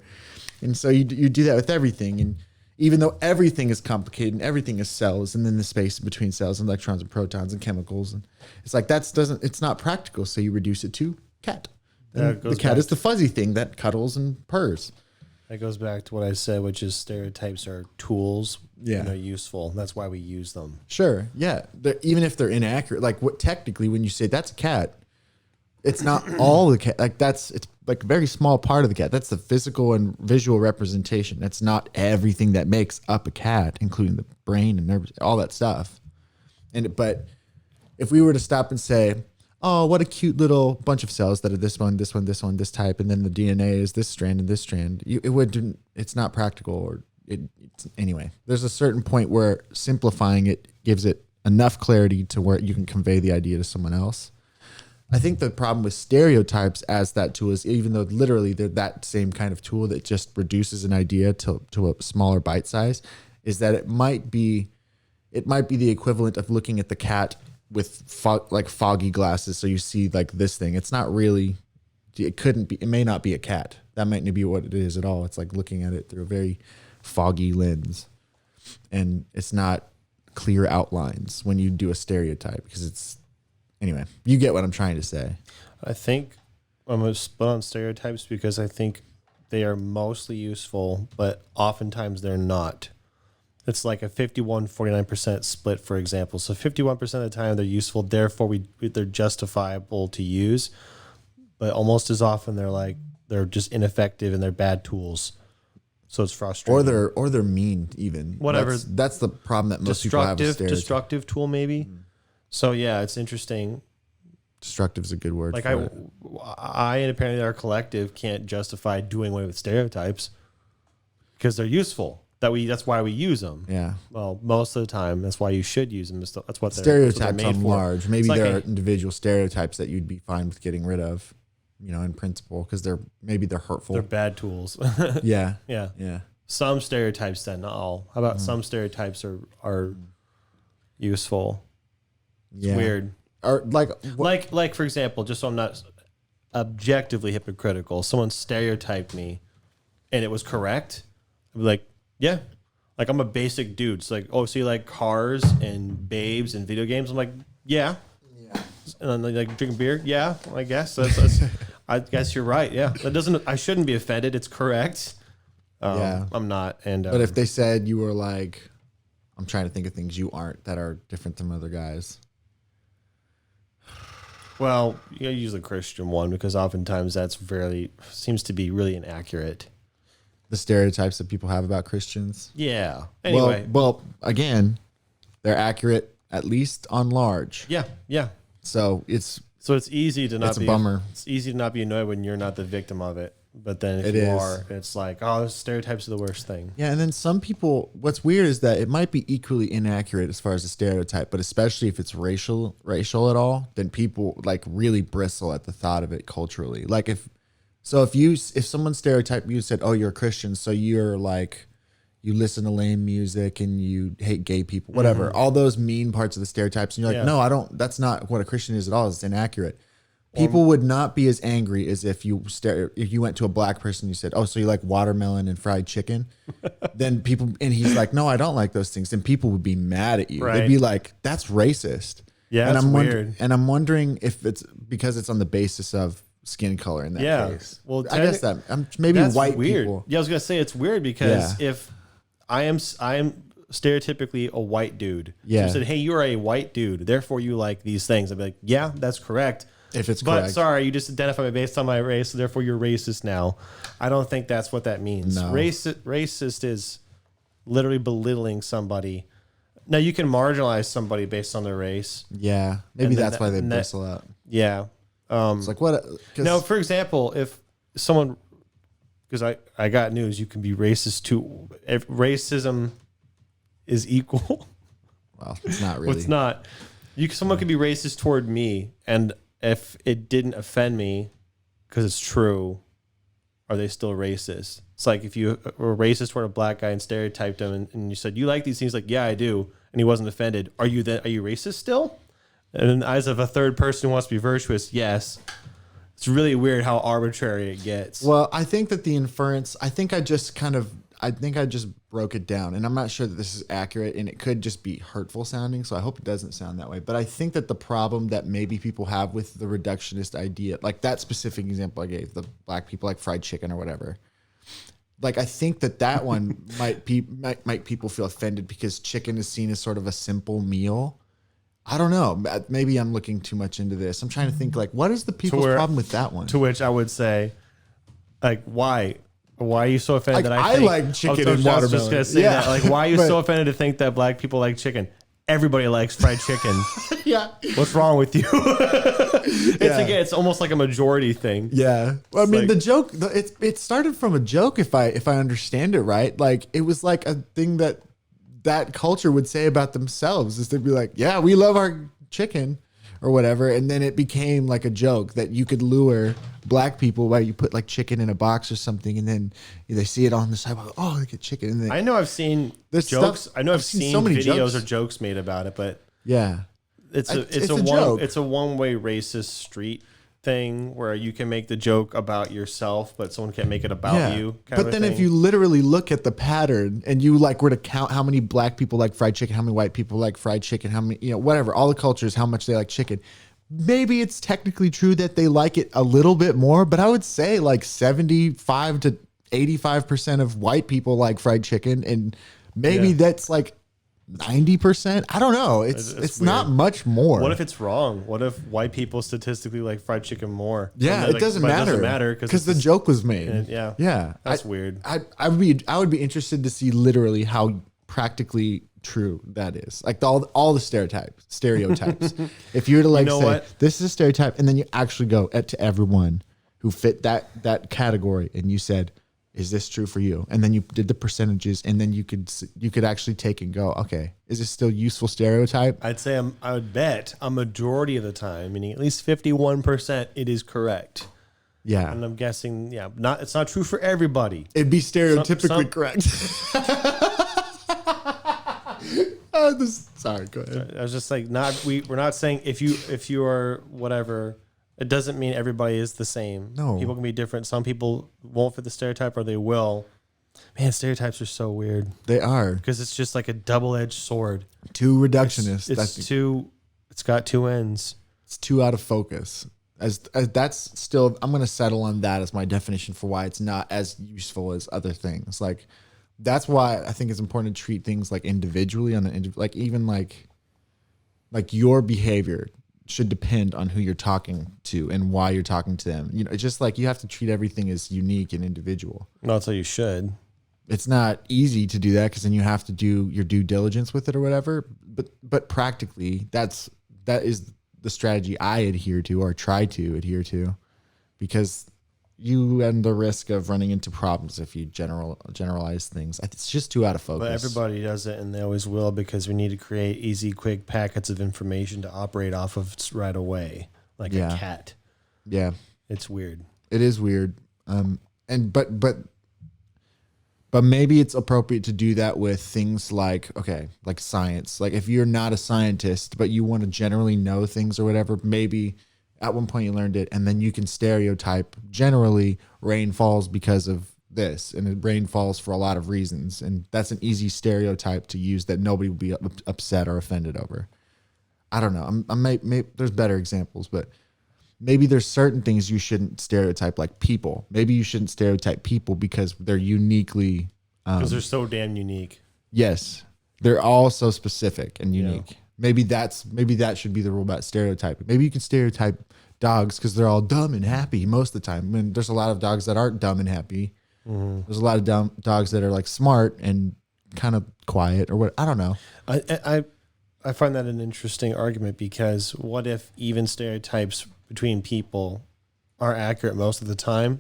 And so you do that with everything. And even though everything is complicated and everything is cells and then the space between cells and electrons and protons and chemicals, and it's like it's not practical. So you reduce it to cat. And the cat is the fuzzy thing that cuddles and purrs. That goes back to what I said, which is stereotypes are tools. Yeah. And they're useful. That's why we use them. Sure. Yeah. Even if they're inaccurate, like technically when you say that's a cat, it's not all the cat. Like it's like a very small part of the cat. That's the physical and visual representation. That's not everything that makes up a cat, including the brain and nerves, all that stuff. But if we were to stop and say, oh, what a cute little bunch of cells that are this one, this one, this one, this type, and then the DNA is this strand and this strand, it's not practical. Or anyway, there's a certain point where simplifying it gives it enough clarity to where you can convey the idea to someone else. I think the problem with stereotypes as that tool is, even though literally they're that same kind of tool that just reduces an idea to a smaller bite size, is that it might be the equivalent of looking at the cat with foggy glasses. So you see like this thing. It's not really, it may not be a cat. That might not be what it is at all. It's like looking at it through a very foggy lens, and it's not clear outlines when you do a stereotype, because it's, anyway, you get what I'm trying to say. I think I'm going to split on stereotypes because I think they are mostly useful, but oftentimes they're not. It's like a 51-49% split, for example. So 51% of the time they're useful, therefore they're justifiable to use. But almost as often they're just ineffective and they're bad tools. So it's frustrating. Or they're mean even. Whatever. That's the problem that most people have with stereotypes. Destructive tool maybe. So yeah, it's interesting. Destructive is a good word. Like for it. I and apparently our collective can't justify doing away with stereotypes because they're useful. That's why we use them. Yeah. Well, most of the time, that's why you should use them. That's what stereotypes made on for. large. Maybe there are individual stereotypes that you'd be fine with getting rid of, in principle, because they're hurtful. They're bad tools. Yeah. Yeah. Some stereotypes, then not all. How about some stereotypes are useful? It's weird. Or like for example, just so I'm not objectively hypocritical, someone stereotyped me, and it was correct. I'd be like, yeah, like I'm a basic dude. It's like, oh, so you like cars and babes and video games? I'm like, yeah. And then like drinking beer? Yeah, I guess. I guess you're right. Yeah, I shouldn't be offended. It's correct. I'm not. And but if they said you were like, I'm trying to think of things you aren't that are different from other guys. Well, you gotta use the Christian one because oftentimes seems to be really inaccurate. The stereotypes that people have about Christians. Yeah. Anyway. Well, again, they're accurate at least on large. Yeah. So it's easy to not it's be a bummer. It's easy to not be annoyed when you're not the victim of it. But then if are, it's like, oh, stereotypes are the worst thing. Yeah, and then some people, what's weird is that it might be equally inaccurate as far as a stereotype, but especially if it's racial at all, then people like really bristle at the thought of it culturally. Like if someone stereotyped you, said, oh, you're a Christian, so you're like, you listen to lame music and you hate gay people, whatever, all those mean parts of the stereotypes. And you're like, no, I don't, that's not what a Christian is at all. It's inaccurate. People would not be as angry as if you went to a black person and you said, oh, so you like watermelon and fried chicken? Then and he's like, no, I don't like those things. Then people would be mad at you. Right. They'd be like, that's racist. Yeah, and that's weird. And I'm wondering if it's because it's on the basis of skin color in that case. Well, I guess maybe that's white weird. people. Yeah, I was going to say it's weird because if I am stereotypically a white dude. Yeah. So you said, hey, you're a white dude, therefore you like these things. I'd be like, yeah, that's correct. If it's correct. But sorry, you just identify me based on my race, so therefore you're racist now. I don't think that's what that means. No. Racist is literally belittling somebody. Now you can marginalize somebody based on their race. Yeah, maybe that's why they bristle out. Yeah. It's like what? No, for example, if someone, because I got news, you can be racist too. If racism is equal. Well, it's not really. Well, it's not. Someone could be racist toward me, and if it didn't offend me, because it's true, are they still racist? It's like if you were racist toward a black guy and stereotyped him, and you said you like these things, like yeah, I do, and he wasn't offended. Are you racist still? And in the eyes of a third person who wants to be virtuous, yes. It's really weird how arbitrary it gets. Well, I think that the inference, I think I just broke it down, and I'm not sure that this is accurate, and it could just be hurtful sounding, so I hope it doesn't sound that way. But I think that the problem that maybe people have with the reductionist idea, like that specific example I gave, the black people like fried chicken or whatever, like I think that one might make people feel offended because chicken is seen as sort of a simple meal. I don't know. Maybe I'm looking too much into this. I'm trying to think, like, what is the people's problem with that one? To which I would say, like, why? Why are you so offended that I like chicken and watermelon? I was just going to say that. Like, why are you so offended to think that black people like chicken? Everybody likes fried chicken. Yeah. What's wrong with you? It's almost like a majority thing. Yeah. Well, I mean, the joke, it started from a joke, if I understand it right. Like, it was like a thing that culture would say about themselves, is they'd be like, yeah, we love our chicken. or whatever, and then it became like a joke that you could lure black people by you put like chicken in a box or something, and then they see it on the sidewalk. Oh, they get chicken. And then I know I've seen there's jokes. stuff- I know I've seen so many videos jokes. or jokes made about it, but yeah, it's It's a a joke. it's a one-way racist street thing where you can make the joke about yourself, but someone can't make it about you. But then if you literally look at the pattern and you like were to count how many black people like fried chicken, how many white people like fried chicken, how many, whatever, all the cultures, how much they like chicken. Maybe it's technically true that they like it a little bit more, but I would say like 75 to 85% of white people like fried chicken, and maybe that's like 90%. I don't know. It's not much more. What if it's wrong? What if white people statistically like fried chicken more? Yeah, it doesn't matter. It doesn't matter because the joke was made. Yeah. That's weird. I would be interested to see literally how practically true that is. Like all the stereotypes. If you were to like say what? this is a stereotype, and then you actually go to everyone who fit that category, and you said, is this true for you? And then you did the percentages, and then you could actually take and go, okay, is this still useful stereotype? I'd say I would bet a majority of the time, meaning at least 51%, it is correct. Yeah. And I'm guessing, it's not true for everybody. It'd be stereotypically correct. Sorry, go ahead. I was just like, we're not saying if you are whatever. It doesn't mean everybody is the same. No. People can be different. Some people won't fit the stereotype, or they will. Man, stereotypes are so weird. They are. Because it's just like a double-edged sword. Too reductionist. It's got two ends. It's too out of focus. As that's still, I'm going to settle on that as my definition for why it's not as useful as other things. Like, that's why I think it's important to treat things like individually like even like your behavior should depend on who you're talking to and why you're talking to them. It's just like you have to treat everything as unique and individual. Not so you should. It's not easy to do that because then you have to do your due diligence with it or whatever. But practically, that is the strategy I adhere to or try to adhere to, because you run the risk of running into problems if you generalize things. It's just too out of focus. But everybody does it, and they always will, because we need to create easy, quick packets of information to operate off of right away, like a cat. Yeah, it's weird. It is weird. But maybe it's appropriate to do that with things like science. Like if you're not a scientist, but you want to generally know things or whatever, maybe at one point you learned it, and then you can stereotype generally rain falls because of this, and rain falls for a lot of reasons. And that's an easy stereotype to use that nobody would be upset or offended over. I don't know. There's better examples, but maybe there's certain things you shouldn't stereotype, like people. Maybe you shouldn't stereotype people because they're uniquely... Because they're so damn unique. Yes. They're all so specific and unique. Yeah. Maybe that should be the rule about stereotyping. Maybe you can stereotype dogs because they're all dumb and happy most of the time. I mean, there's a lot of dogs that aren't dumb and happy. Mm-hmm. There's a lot of dogs that are like smart and kind of quiet or what. I don't know. I find that an interesting argument, because what if even stereotypes between people are accurate most of the time?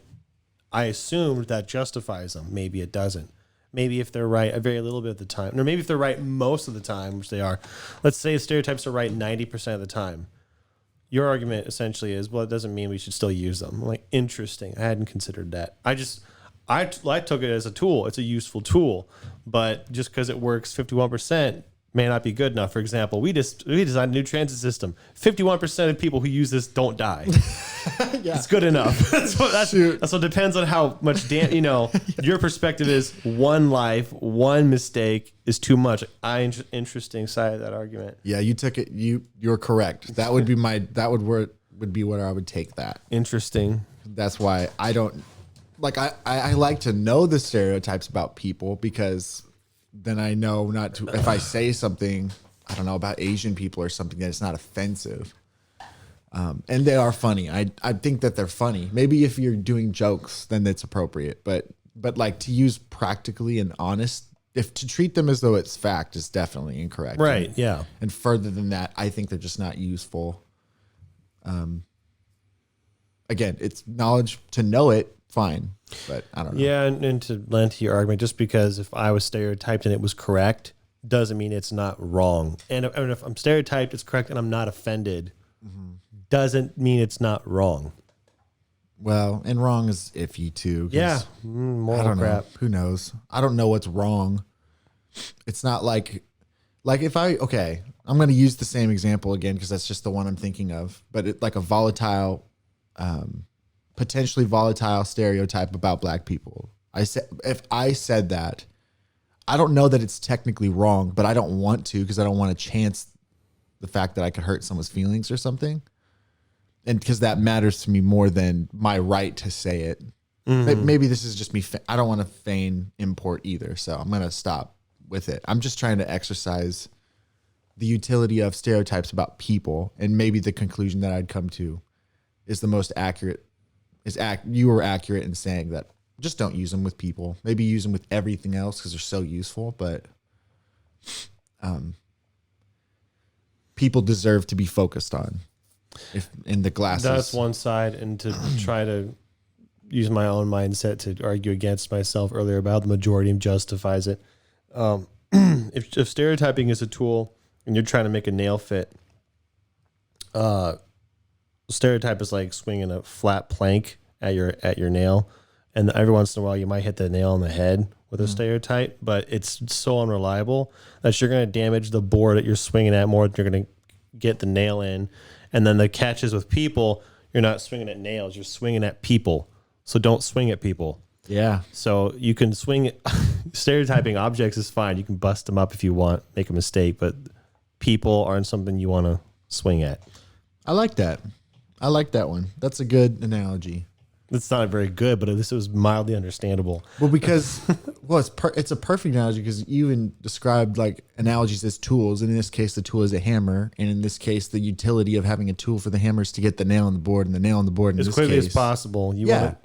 I assumed that justifies them. Maybe it doesn't. Maybe if they're right a very little bit of the time, or maybe if they're right most of the time, which they are. Let's say stereotypes are right 90% of the time. Your argument essentially is, well, it doesn't mean we should still use them. I'm like, interesting. I hadn't considered that. I took it as a tool. It's a useful tool, but just because it works 51% may not be good enough. For example, we designed a new transit system. 51% of people who use this don't die. Yeah. It's good enough. That's what depends on how much your perspective is. One life, one mistake is too much. Interesting side of that argument. Yeah, you took it. You're correct. That would be would be where I would take that. Interesting. That's why I don't like. I like to know the stereotypes about people, because then I know not to, if I say something, I don't know, about Asian people or something, that it's not offensive. And they are funny. I think that they're funny. Maybe if you're doing jokes, then it's appropriate. But like to use practically and honest, if to treat them as though it's fact is definitely incorrect. Right. Yeah. And further than that, I think they're just not useful. Again, it's knowledge to know it. Fine, but I don't know. Yeah, and to lend to your argument, just because if I was stereotyped and it was correct, doesn't mean it's not wrong. And if I'm stereotyped, it's correct, and I'm not offended, doesn't mean it's not wrong. Well, and wrong is iffy too. 'Cause Yeah. I Moral don't crap. know. Who knows? I don't know what's wrong. It's not like if I'm going to use the same example again because that's just the one I'm thinking of. But like a volatile, potentially volatile stereotype about black people. If I said that, I don't know that it's technically wrong, but I don't want to because I don't want to chance the fact that I could hurt someone's feelings or something. And because that matters to me more than my right to say it. Maybe this is just me. I don't want to feign import either. So I'm going to stop with it. I'm just trying to exercise the utility of stereotypes about people. And maybe the conclusion that I'd come to is the most accurate. You were accurate in saying that just don't use them with people. Maybe use them with everything else because they're so useful. But people deserve to be focused on. If in the glasses, that's one side, and to try to use my own mindset to argue against myself earlier about the majority justifies it. If stereotyping is a tool and you're trying to make a nail fit, stereotype is like swinging a flat plank at your nail, and every once in a while you might hit the nail on the head with a stereotype, but it's so unreliable that you're going to damage the board that you're swinging at more than you're going to get the nail in. And then the catch is with people, you're not swinging at nails, you're swinging at people. So don't swing at people. yeah. So you can swing stereotyping objects is fine. You can bust them up if you want, make a mistake, but people aren't something you want to swing at. I like that. I like that one. That's a good analogy. It's not very good, but this was mildly understandable. Well, because it's a perfect analogy because you even described like analogies as tools, and in this case, the tool is a hammer, and in this case, the utility of having a tool for the hammer is to get the nail on the board, and the nail on the board in As this quickly case, as possible. You want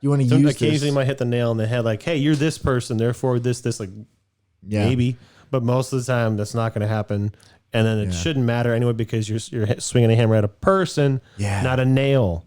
to want use occasionally this. you might hit the nail on the head, like, hey, you're this person, therefore this, like, maybe. But most of the time, that's not going to happen. And then it shouldn't matter anyway because you're swinging a hammer at a person, not a nail.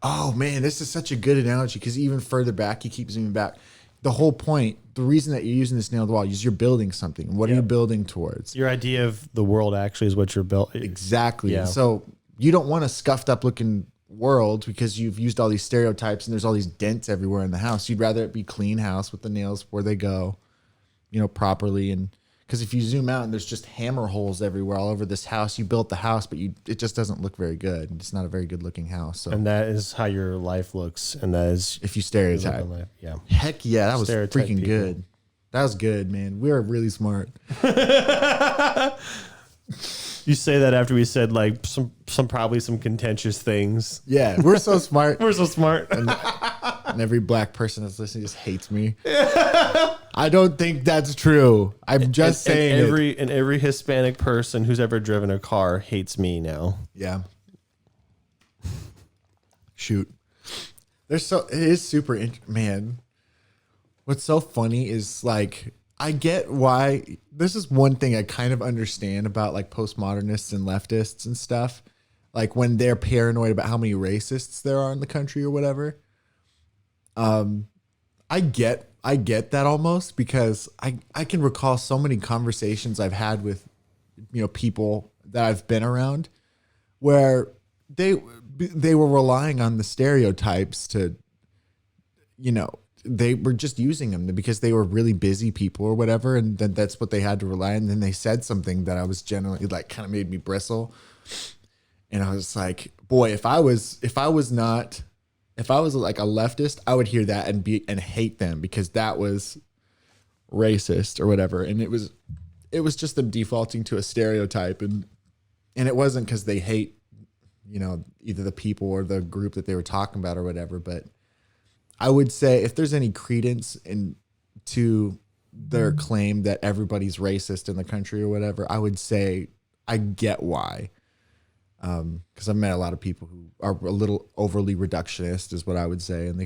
Oh man, this is such a good analogy because even further back, you keep zooming back. The whole point, the reason that you're using this nail on the wall is you're building something. What are you building towards? Your idea of the world actually is what you're built. Exactly. Yeah. So you don't want a scuffed up looking world because you've used all these stereotypes and there's all these dents everywhere in the house. You'd rather it be clean house with the nails where they go, properly. And because if you zoom out and there's just hammer holes everywhere all over this house, you built the house, but it just doesn't look very good. It's not a very good looking house. So And that is how your life looks. And that is if you stereotype, yeah. heck yeah, that was Stereotype freaking people. good. That was good, man. We are really smart. You say that after we said like some probably some contentious things. Yeah, we're so smart. We're so smart. And every black person that's listening just hates me. I don't think that's true. I'm just saying it. And every Hispanic person who's ever driven a car hates me now. Yeah. Shoot. It is super, man. What's so funny is like, I get why this is one thing I kind of understand about like postmodernists and leftists and stuff. Like when they're paranoid about how many racists there are in the country or whatever. I get that almost because I can recall so many conversations I've had with, people that I've been around where they were relying on the stereotypes to, they were just using them because they were really busy people or whatever. And then that's what they had to rely on. And then they said something that I was generally like kind of made me bristle. And I was like, boy, if I was like a leftist, I would hear that and hate them because that was racist or whatever. And it was just them defaulting to a stereotype. And it wasn't because they hate, either the people or the group that they were talking about or whatever. But I would say if there's any credence to their claim that everybody's racist in the country or whatever, I would say I get why. Because I've met a lot of people who are a little overly reductionist is what I would say. And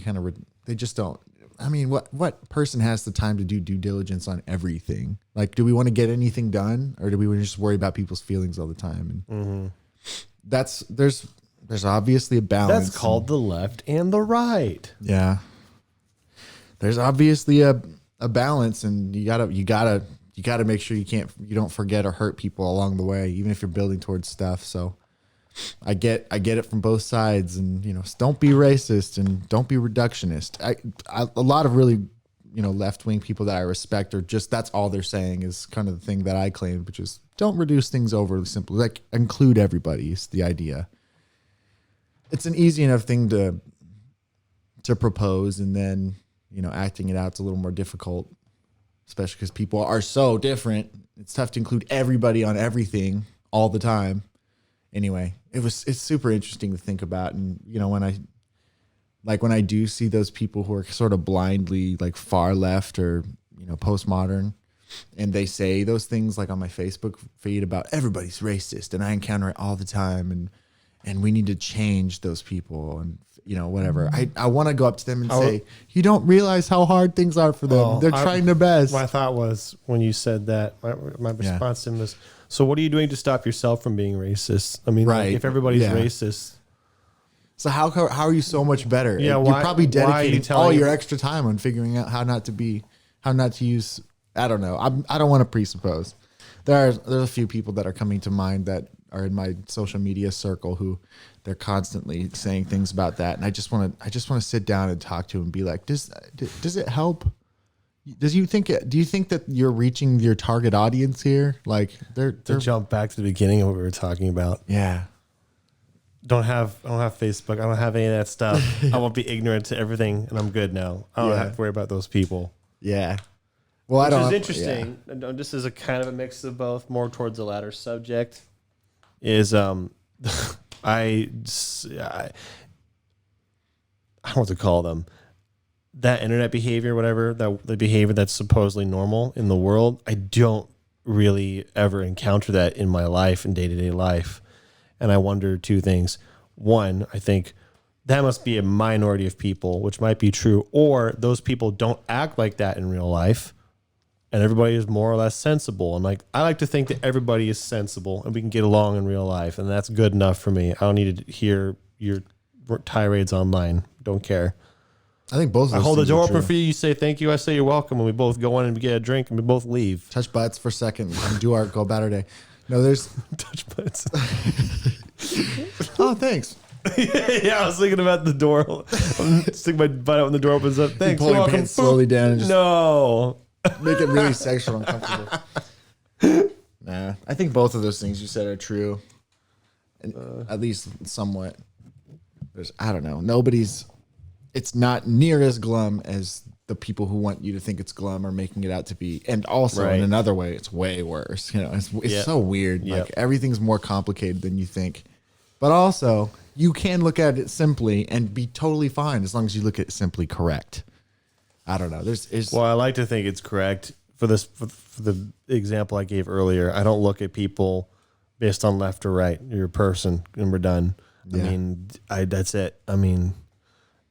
they just don't. I mean, what person has the time to do due diligence on everything? Like, do we want to get anything done or do we want to just worry about people's feelings all the time? And there's obviously a balance. That's called the left and the right. Yeah. There's obviously a balance and you gotta make sure you don't forget or hurt people along the way, even if you're building towards stuff. So I get it from both sides, and don't be racist and don't be reductionist. A lot of really left wing people that I respect are just, that's all they're saying is kind of the thing that I claimed, which is don't reduce things overly simple. Like include everybody is the idea. It's an easy enough thing to propose, and then acting it out is a little more difficult, especially because people are so different. It's tough to include everybody on everything all the time. Anyway, it's super interesting to think about. And, when I do see those people who are sort of blindly like far left or, postmodern, and they say those things like on my Facebook feed about everybody's racist, and I encounter it all the time, and we need to change those people, and whatever. I want to go up to them and say, you don't realize how hard things are for them. They're trying their best. My thought was, when you said that, my response to him was, so what are you doing to stop yourself from being racist? I mean, right. Like, if everybody's racist. So how are you so much better? Yeah, you're probably dedicating all your me? extra time on figuring out how not to use, I don't know. I don't want to presuppose. There's a few people that are coming to mind that are in my social media circle who they're constantly saying things about that. And I just want to sit down and talk to them and be like, does it help? Do you think that you're reaching your target audience here? Like they're jump back to the beginning of what we were talking about. Yeah. I don't have Facebook. I don't have any of that stuff. I won't be ignorant to everything, and I'm good now. I don't have to worry about those people. Yeah. Well, Which is interesting. Yeah. This is a kind of a mix of both, more towards the latter subject. Is I don't know what to call them. That internet behavior, whatever, the behavior that's supposedly normal in the world, I don't really ever encounter that in my life, in day-to-day life. And I wonder two things. One, I think that must be a minority of people, which might be true, or those people don't act like that in real life, and everybody is more or less sensible. And like, I like to think that everybody is sensible and we can get along in real life, and that's good enough for me. I don't need to hear your tirades online. Don't care. I think both of those I hold the door open true. for you. You say thank you. I say you're welcome. And we both go in and we get a drink and we both leave. Touch butts for a second and go about our day. No, there's touch butts. Oh, thanks. Yeah, I was thinking about the door. I'm sticking my butt out when the door opens up. Thanks. Pull your pants slowly down and just make it really sexual and uncomfortable. Nah, I think both of those things you said are true. At least somewhat. I don't know. It's not near as glum as the people who want you to think it's glum are making it out to be. And also in another way, it's way worse. It's so weird. Yep. Like everything's more complicated than you think. But also, you can look at it simply and be totally fine as long as you look at it simply correct. I don't know. Well, I like to think it's correct. For the example I gave earlier, I don't look at people based on left or right. You're a person and we're done. Yeah. I mean, that's it. I mean,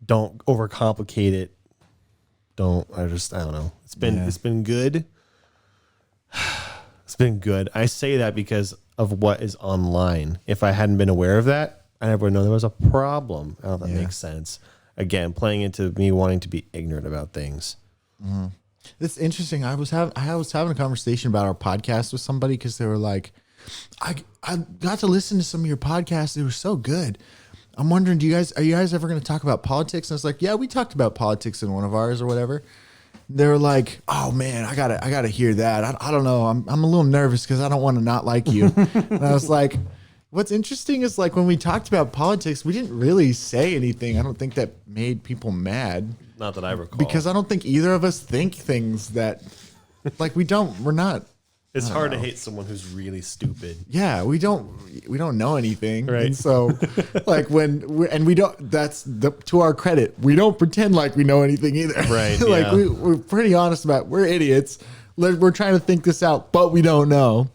don't overcomplicate it. I don't know. It's been good. It's been good. I say that because of what is online. If I hadn't been aware of that, I never would know there was a problem. I don't know if that makes sense. Again, playing into me wanting to be ignorant about things. Mm-hmm. It's interesting. I was having a conversation about our podcast with somebody because they were like, I got to listen to some of your podcasts. They were so good. I'm wondering, are you guys ever going to talk about politics? And I was like, yeah, we talked about politics in one of ours or whatever. They were like, oh man, I gotta hear that. I don't know. I'm a little nervous because I don't want to not like you. And I was like, what's interesting is like when we talked about politics, we didn't really say anything. I don't think that made people mad. Not that I recall. Because I don't think either of us think things that like we're not. It's hard to hate someone who's really stupid. Yeah, we don't know anything, right? And so, like to our credit, we don't pretend like we know anything either, right? Like we're pretty honest about we're idiots. We're trying to think this out, but we don't know.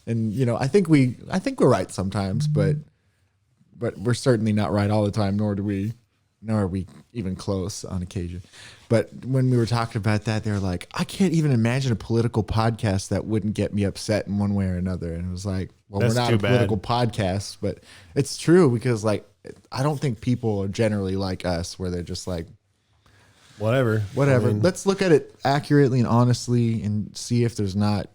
And I think we're right sometimes, but we're certainly not right all the time. Nor are we even close on occasion. But when we were talking about that, they were like, I can't even imagine a political podcast that wouldn't get me upset in one way or another. And it was like, well, we're not a political podcast, but it's true because like, I don't think people are generally like us where they're just like, whatever. I mean, let's look at it accurately and honestly and see if there's not,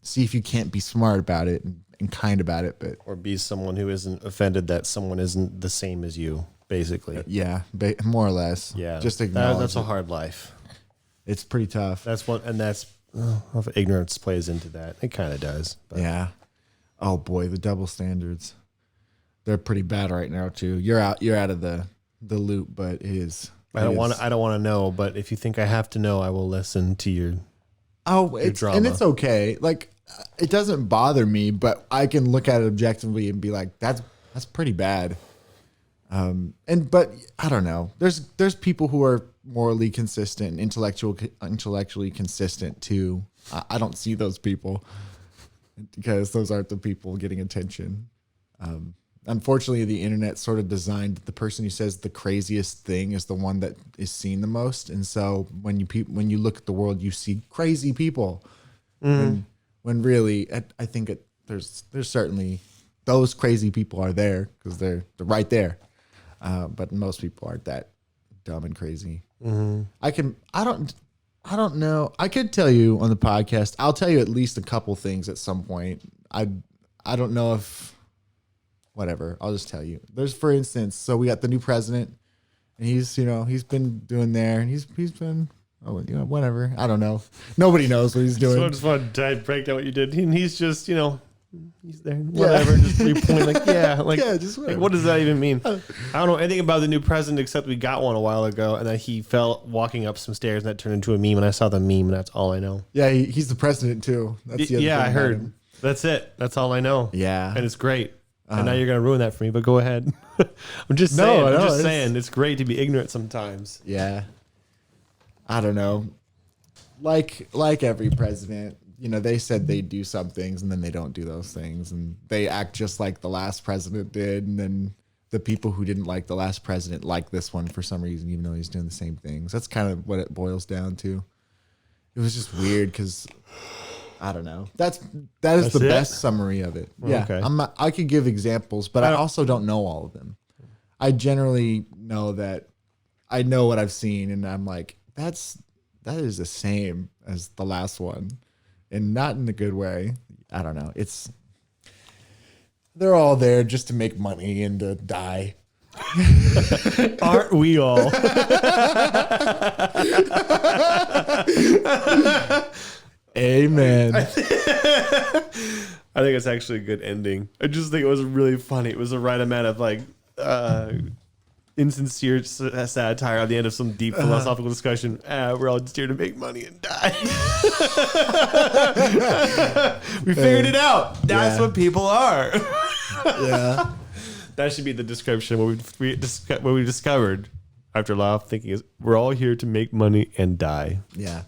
see if you can't be smart about it and kind about it, but Or be someone who isn't offended that someone isn't the same as you, basically. yeah, more or less. Yeah. Just acknowledge that's a it. hard life. It's pretty tough. That's what, and that's, if ignorance plays into that. It kind of does. But. Yeah. Oh boy, the double standards. They're pretty bad right now too. You're out of the loop, but it is. I don't want to know, but if you think I have to know, I will listen to your. Oh, it's drama. and it's okay. Like it doesn't bother me, but I can look at it objectively and be like, that's pretty bad. But I don't know. There's people who are morally consistent, and intellectually consistent too. I don't see those people because those aren't the people getting attention. Unfortunately, the internet sort of designed the person who says the craziest thing is the one that is seen the most. And so when you look at the world, you see crazy people. When really, I think there's certainly those crazy people are there because they're right there. But most people aren't that dumb and crazy. I don't know. I could tell you on the podcast. I'll tell you at least a couple things at some point. I don't know if. Whatever. I'll just tell you. There's, for instance, so we got the new president, and he's been doing there, and he's been whatever. I don't know. Nobody knows what he's doing. So I just want to break down what you did. And he's just, he's there, whatever. Yeah. Just 3 point, just whatever. Like, what does that even mean? I don't know anything about the new president except we got one a while ago, and that he fell walking up some stairs, and that turned into a meme. And I saw the meme, and that's all I know. Yeah, he's the president too. That's the other thing I heard. That's it. That's all I know. Yeah, and it's great. And now you're going to ruin that for me, but go ahead. I'm just saying, it's great to be ignorant sometimes. Yeah. I don't know. Like every president, they said they'd do some things and then they don't do those things. And they act just like the last president did. And then the people who didn't like the last president like this one for some reason, even though he's doing the same things. That's kind of what it boils down to. It was just weird because... I don't know. That's the best summary of it. Yeah. Okay. I could give examples, but I also don't know all of them. I generally know that I know what I've seen, and I'm like, that is the same as the last one, and not in a good way. I don't know. They're all there just to make money and to die. Aren't we all? Amen. I think it's actually a good ending. I just think it was really funny. It was the right amount of insincere satire at the end of some deep philosophical discussion. We're all just here to make money and die. We figured it out. That's what people are. Yeah. That should be the description. What we discovered after a lot of thinking is we're all here to make money and die. Yeah.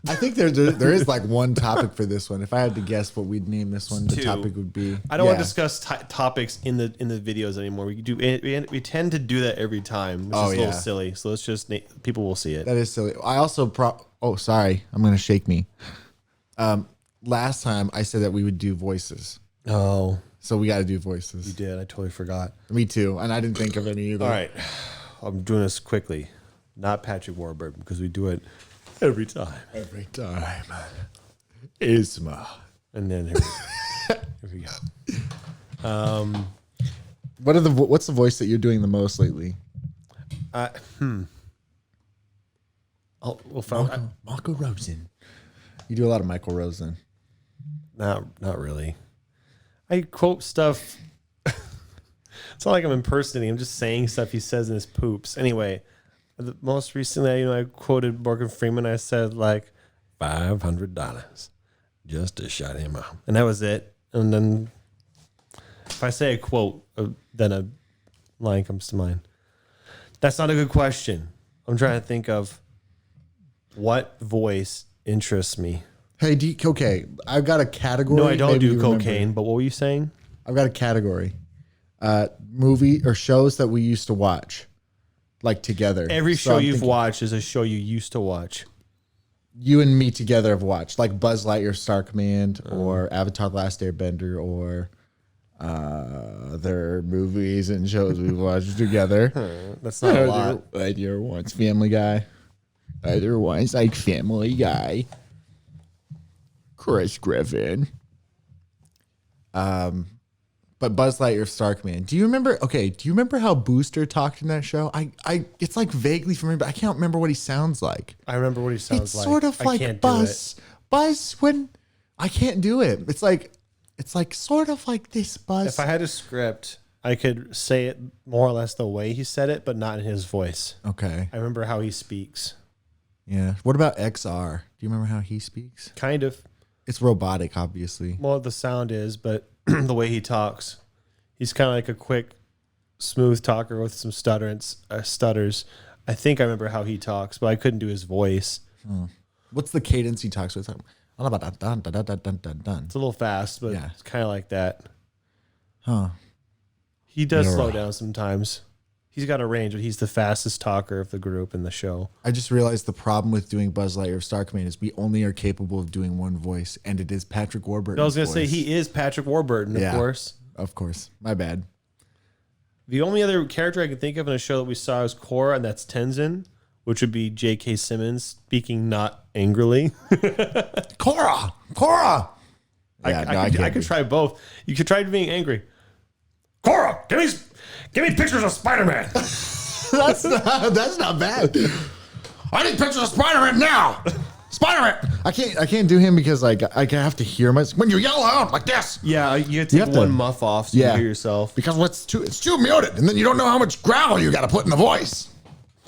I think there is like one topic for this one. If I had to guess what we'd name this one, the topic would be. I don't want to discuss topics in the videos anymore. We tend to do that every time, which is a little silly. So let's just people will see it. That is silly. I also sorry, I'm gonna shake me. Last time I said that we would do voices. Oh, so we got to do voices. You did. I totally forgot. Me too, and I didn't think of any either. All right, I'm doing this quickly. Not Patrick Warburton because we do it. Every time. Isma. And then here we go. What's the voice that you're doing the most lately? Michael Rosen. You do a lot of Michael Rosen. Not really. I quote stuff. It's not like I'm impersonating. I'm just saying stuff he says in his poops. Anyway. Most recently, I quoted Morgan Freeman. I said like $500 just to shut him out, and that was it. And then if I say a quote, then a line comes to mind. That's not a good question. I'm trying to think of what voice interests me. Hey, okay, I've got a category. No, I don't do cocaine. But what were you saying? I've got a category. Movie or shows that we used to watch. Like together. Every show you've watched is a show you used to watch. You and me together have watched. Like Buzz Lightyear Star Command or Avatar The Last Airbender or other movies and shows we've watched together. That's not a lot. Lightyear once Family Guy. Otherwise like Family Guy. Chris Griffin. But Buzz Lightyear, Starkman. Do you remember? Okay, do you remember how Booster talked in that show? It's like vaguely familiar, but I can't remember what he sounds like. I remember what he sounds It's like. sort of I like can't Buzz. Buzz when I can't do it. It's like sort of like this Buzz. If I had a script, I could say it more or less the way he said it, but not in his voice. Okay. I remember how he speaks. Yeah. What about XR? Do you remember how he speaks? Kind of. It's robotic, obviously. Well, the sound is, but the way he talks, he's kind of like a quick, smooth talker with some stutters. I think I remember how he talks, but I couldn't do his voice. What's the cadence he talks with? It's a little fast, but Yeah. it's kind of like that. Huh. He does Yeah. slow down sometimes. He's got a range, but he's the fastest talker of the group in the show. I just realized the problem with doing Buzz Lightyear of Starkman is we only are capable of doing one voice, and it is Patrick Warburton. I was going to say, he is Patrick Warburton, of course. Of course. My bad. The only other character I can think of in a show that we saw is Korra, and that's Tenzin, which would be J.K. Simmons speaking not angrily. Korra! I could try both. You could try being angry. Korra, give me pictures of Spider-Man. That's not bad. I need pictures of Spider-Man now. Spider-Man. I can't do him because like I have to hear myself when you yell out like this. Yeah, you take have one to- muff off so you hear yourself. Because it's too muted, and then you don't know how much gravel you got to put in the voice.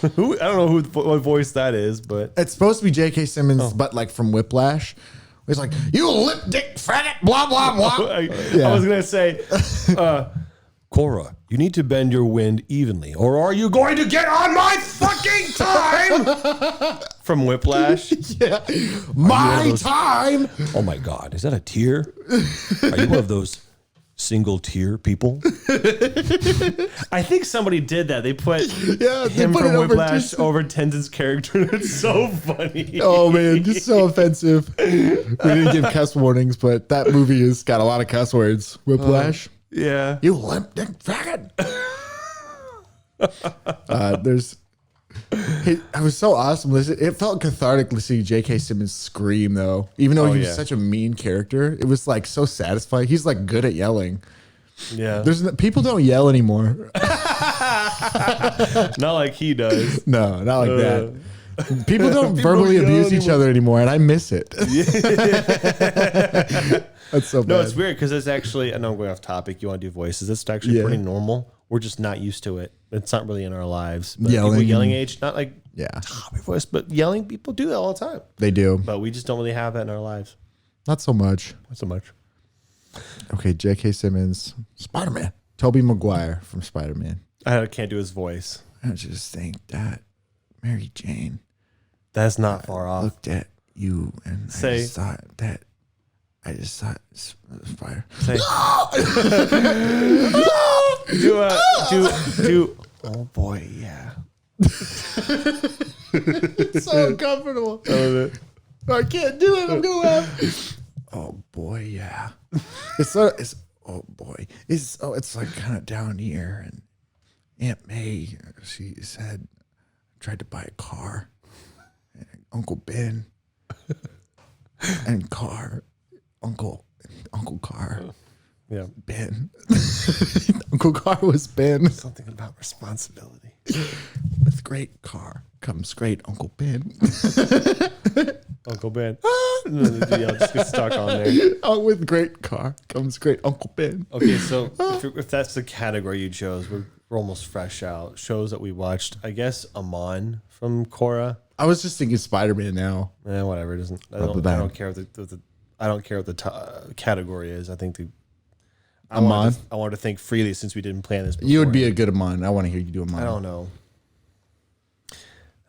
I don't know what voice that is, but It's supposed to be J.K. Simmons, but like from Whiplash. He's like, you lip dick faggot, blah blah blah. I was gonna say, Korra, you need to bend your wind evenly, or are you going to get on my fucking time? From Whiplash. Yeah, my time. Oh my God, is that a tear? Are you one of those single tear people? I think somebody did that. They put Yeah, they him put from it over Whiplash to- over Tenzin's character. And it's so funny. Oh man, just so offensive. We didn't give cuss warnings, but that movie has got a lot of cuss words. Whiplash. Yeah. You limp dick faggot. I was so awesome. Listen, it felt cathartic listening to J.K. Simmons scream, though. Even though he was such a mean character, it was like so satisfying. He's like good at yelling. Yeah. People don't yell anymore. Not like he does. No, not like that. People don't People verbally don't yell abuse each anymore. other anymore, and I miss it. That's so bad. No, it's weird because it's actually, I know I'm going off topic. You want to do voices. It's actually pretty normal. We're just not used to it. It's not really in our lives. But Yelling. people yelling age, not like Yeah, top voice, but yelling, people do that all the time. they do. But we just don't really have that in our lives. Not so much. Not so much. Okay, J.K. Simmons, Spider-Man. Tobey Maguire from Spider-Man. I can't do his voice. I just think that Mary Jane That's not far off. looked at you and Say- I just thought Spider. Say, do. Oh boy, yeah. So uncomfortable. I can't do it. I'm gonna laugh. Oh boy, yeah. It's oh boy. It's like kind of down here, and Aunt May, she said, tried to buy a car. And Uncle Ben and Uncle Carr. Yeah. Ben. Uncle Carr was Ben. Something about responsibility. With great car comes great Uncle Ben. Uncle Ben. Yeah, I'll just get stuck on there. Oh, with great car comes great Uncle Ben. Okay, so if that's the category you chose, we're almost fresh out. Shows that we watched, I guess Amon from Korra. I was just thinking Spider-Man now. Whatever. It doesn't. I don't care what the I don't care what the category is. I think I wanted to think freely since we didn't plan this before. You would be a good Amon. I want to hear you do Amon. I don't know.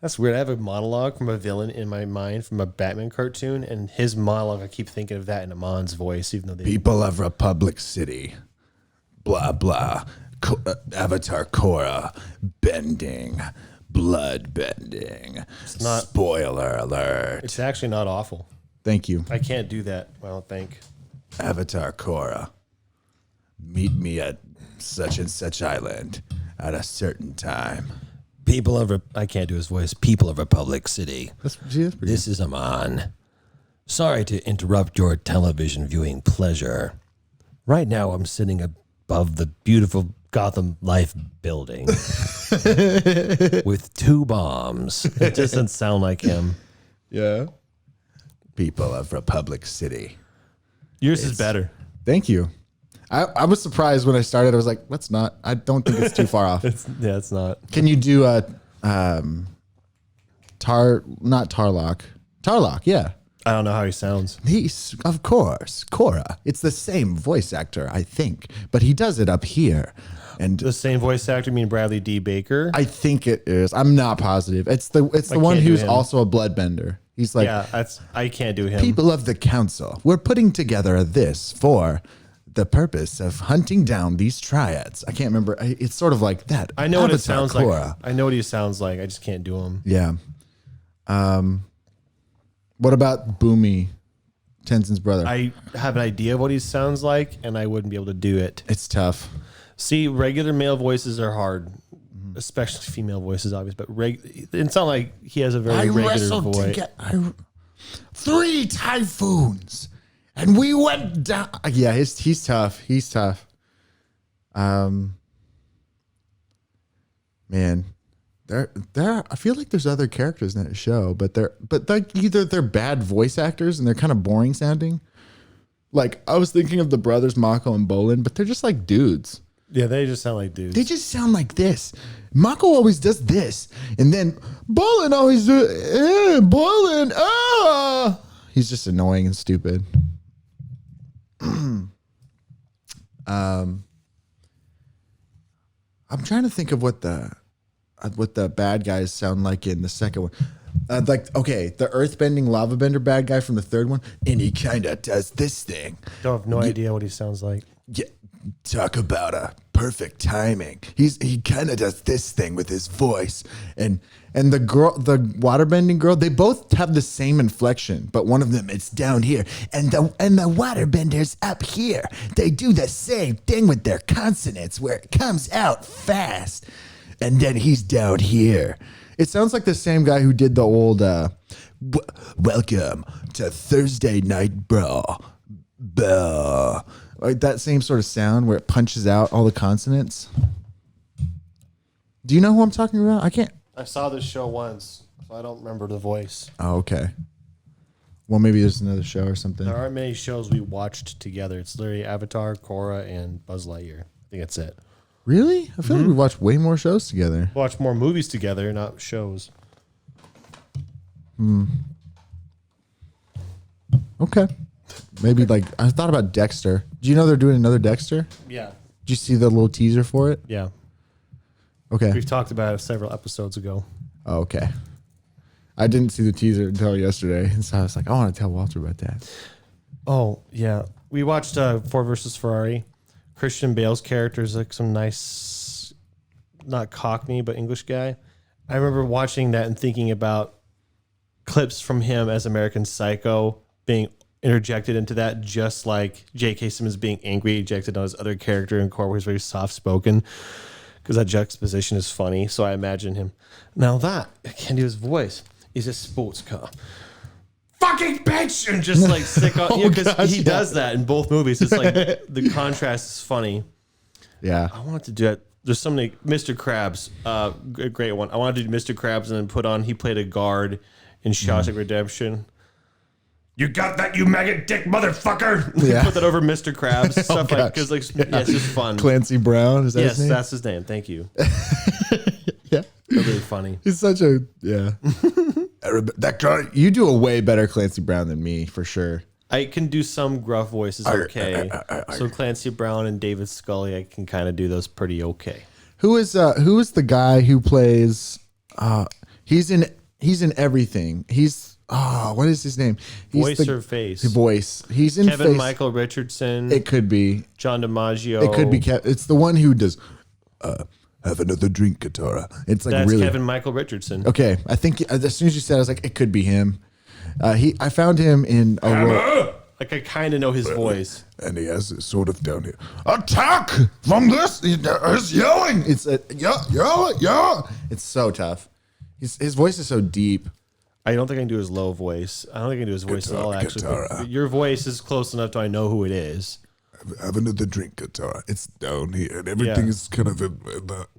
That's weird. I have a monologue from a villain in my mind from a Batman cartoon, and his monologue, I keep thinking of that in Amon's voice, even though they People of Republic City. Blah, blah. Avatar Korra. Bending. Blood bending. not- Spoiler alert. it's actually not awful. Thank you. I can't do that. I don't think. Avatar Korra. Meet me at such and such island at a certain time. I can't do his voice. People of Republic City. That's pretty This is Aman. Sorry to interrupt your television viewing pleasure, Right now, I'm sitting above the beautiful Gotham Life building with 2 bombs. It doesn't sound like him. Yeah. People of Republic City. Yours is better. Thank you. I was surprised when I started. I was like, let's not. I don't think it's too far off. It's not. Can you do a not Tarlock? Tarlock, yeah. I don't know how he sounds. He's, of course, Cora. It's the same voice actor, I think, but he does it up here. And The same voice actor, you mean Bradley D. Baker? I think it is. I'm not positive. It's the one can't do who's him. also a bloodbender. He's like, Yeah, I can't do him. people of the council, we're putting together this for the purpose of hunting down these triads. I can't remember. It's sort of like that. I know what it Avatar sounds Korra. like. I know what he sounds like. I just can't do him. Yeah. What about Boomy, Tenzin's brother? I have an idea of what he sounds like, and I wouldn't be able to do it. It's tough. See, regular male voices are hard, especially female voices, obviously. But it's not like he has a very regular voice. 3 typhoons, and we went down. Yeah, he's tough. He's tough. Man, there. I feel like there's other characters in that show, but like either they're bad voice actors and they're kind of boring sounding. Like I was thinking of the brothers Mako and Bolin, but they're just like dudes. Yeah, they just sound like dudes. They just sound like this. Mako always does this, and then Bolin always do Bolin. Ah, he's just annoying and stupid. I'm trying to think of what the bad guys sound like in the second one. Okay, the earthbending lava bender bad guy from the third one, and he kind of does this thing. Don't have no idea what he sounds like. Yeah, talk about a perfect timing. He kind of does this thing with his voice, and the waterbending girl, they both have the same inflection, but one of them it's down here, and the waterbender's up here. They do the same thing with their consonants, where it comes out fast, and then he's down here. It sounds like the same guy who did the old "Welcome to Thursday Night Brawl." Like that same sort of sound where it punches out all the consonants. Do you know who I'm talking about? I can't. I saw this show once, so I don't remember the voice. Oh, okay. Well, maybe there's another show or something. There aren't many shows we watched together. It's literally Avatar, Korra, and Buzz Lightyear. I think that's it. Really? I feel like we watched way more shows together. Watch more movies together, not shows. Okay. Maybe like I thought about Dexter. Do you know they're doing another Dexter? Yeah. Did you see the little teaser for it? Yeah. Okay. We've talked about it several episodes ago. Oh, okay. I didn't see the teaser until yesterday, and so I was like, I want to tell Walter about that. Oh, yeah. We watched Ford versus Ferrari. Christian Bale's character is like some nice, not Cockney, but English guy. I remember watching that and thinking about clips from him as American Psycho being interjected into that, just like J.K. Simmons being angry ejected on his other character in Core, where he's very soft-spoken, because that juxtaposition is funny. So I imagine him. Now that, I can't do his voice, is a sports car. Fucking bitch! And just like sick on, because he does that in both movies. It's like the contrast is funny. Yeah. I wanted to do that. There's so many. Mr. Krabs, a great one. I wanted to do Mr. Krabs and then put on, he played a guard in Shawshank Redemption. You got that, you maggot dick motherfucker! Yeah. Put that over Mr. Krabs. Stuff like, gosh. because yeah, it's just fun. Clancy Brown, is that his name? That's his name. Thank you. Yeah. They're really funny. He's such a, yeah. That guy, you do a way better Clancy Brown than me, for sure. I can do some gruff voices okay. So Clancy Brown and David Scully, I can kind of do those pretty okay. Who is the guy who plays he's in everything. He's what is his name? He's Voice or face? Voice. He's in Kevin face. Michael Richardson. It could be. John DiMaggio. It could be it's the one who does have another drink, Katara. It's like That's really Kevin Michael Richardson. Okay, I think as soon as you said it, I was like, it could be him. I found him in a role. Like I kind of know his voice. And he has it sort of down here. Attack from this. He's yelling. It's yeah. It's so tough. His voice is so deep. I don't think I can do his low voice. I don't think I can do his voice at all, actually. Katara. But your voice is close enough to I know who it is. have another drink, guitar. It's down here, and everything is kind of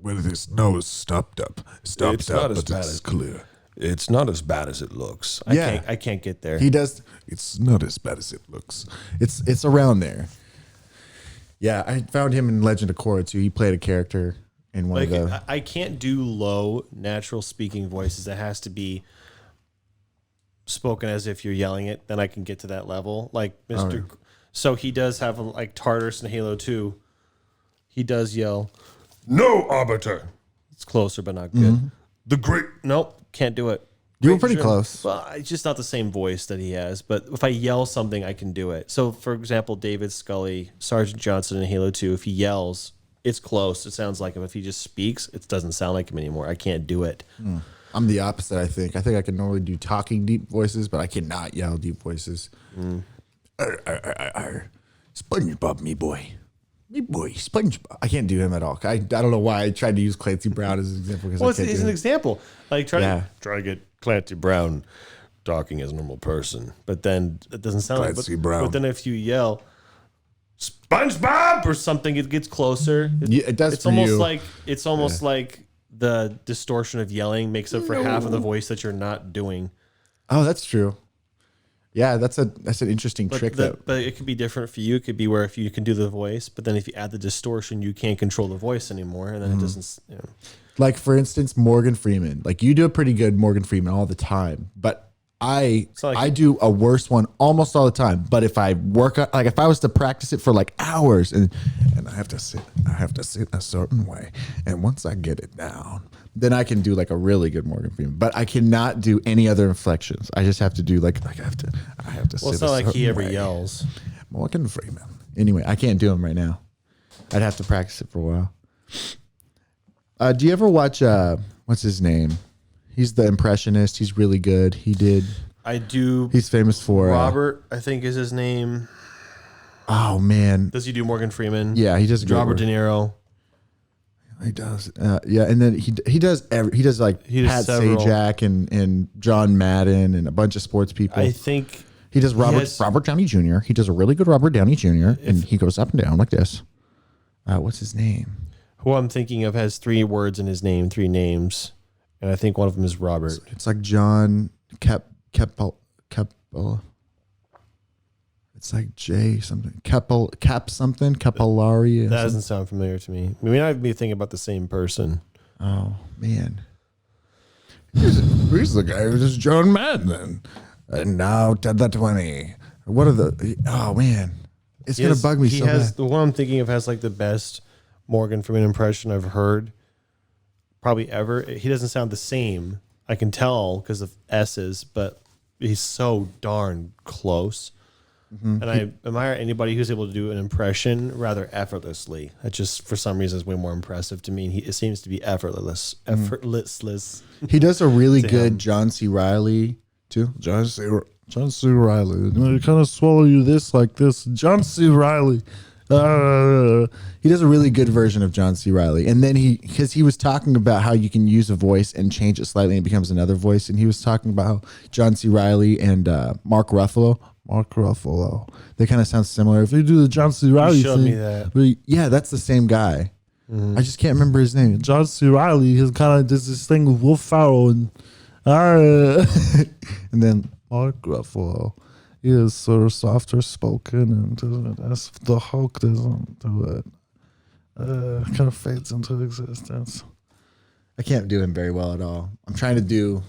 where the snow is stopped up. It's not as bad It's as clear. It's not as bad as it looks. I can't get there. He does. It's not as bad as it looks. It's around there. Yeah, I found him in Legend of Korra too. He played a character in one Like of the. I can't do low natural speaking voices. It has to be spoken as if you're yelling it. Then I can get to that level. Like Mr. So he does have like Tartarus in Halo 2. He does yell. No arbiter. It's closer, but not good. The great. Nope, can't do it. You were pretty close. Well, it's just not the same voice that he has. But if I yell something, I can do it. So, for example, David Scully, Sergeant Johnson in Halo 2, if he yells, it's close. It sounds like him. If he just speaks, it doesn't sound like him anymore. I can't do it. I'm the opposite. I think I can normally do talking deep voices, but I cannot yell deep voices. SpongeBob, me boy. Me boy, SpongeBob. I can't do him at all. I don't know why I tried to use Clancy Brown as an example. Well, I can't it's do an him. example. Like try Try to get Clancy Brown talking as a normal person. but then it doesn't sound Clancy like. Brown. But then if you yell SpongeBob or something, it gets closer. Yeah, it does It's for almost you. like like the distortion of yelling makes up for half of the voice that you're not doing. Oh, that's true. Yeah, that's an interesting But, trick. but it could be different for you. It could be where if you can do the voice, but then if you add the distortion, you can't control the voice anymore, and then it doesn't. You know. Like for instance, Morgan Freeman. Like you do a pretty good Morgan Freeman all the time, but I do a worse one almost all the time. But if I work on, like if I was to practice it for like hours and I have to sit a certain way. and once I get it down, then I can do like a really good Morgan Freeman. But I cannot do any other inflections. I just have to do like I have to Well, it's sit not a like he certain ever way. yells. Morgan Freeman. Anyway, I can't do him right now. I'd have to practice it for a while. Do you ever watch what's his name? He's the impressionist. He's really good. I do. He's famous for Robert, I think is his name. Oh man. Does he do Morgan Freeman? Yeah, he does a good Robert work. De Niro. He does. Yeah, and then he does like He does Pat several. Sajak and John Madden and a bunch of sports people. I think he does Robert has- Downey Jr. He does a really good Robert Downey Jr. and he goes up and down like this. What's his name? who I'm thinking of has 3 words in his name, 3 names, and I think one of them is Robert. It's like John Keppel. It's like J something. Cap something. Capillari. That doesn't sound familiar to me. We might be thinking about the same person. Oh man. Who's the guy who does John Madden? And now to the 20. What are the? Oh man, it's gonna bug me He so has bad. the one I'm thinking of has like the best Morgan Freeman impression I've heard, probably ever. He doesn't sound the same. I can tell because of S's, but he's so darn close. Mm-hmm. And I admire anybody who's able to do an impression rather effortlessly. That just for some reason is way more impressive to me. It seems to be effortless. He does a really To good him. John C. Riley too. John C. Riley. You kind of swallow you this like this. John C. Riley. He does a really good version of John C. Riley. And then because he was talking about how you can use a voice and change it slightly and it becomes another voice. And he was talking about how John C. Riley and Mark Ruffalo, they kind of sound similar. If you do the John C. Riley showed thing, me that. yeah, that's the same guy. I just can't remember his name. John C. Riley has kind of does this thing with Will Ferrell and And then Mark Ruffalo. He is sort of softer spoken, and as the Hulk doesn't do it, kind of fades into existence. I can't do him very well at all. I'm trying to do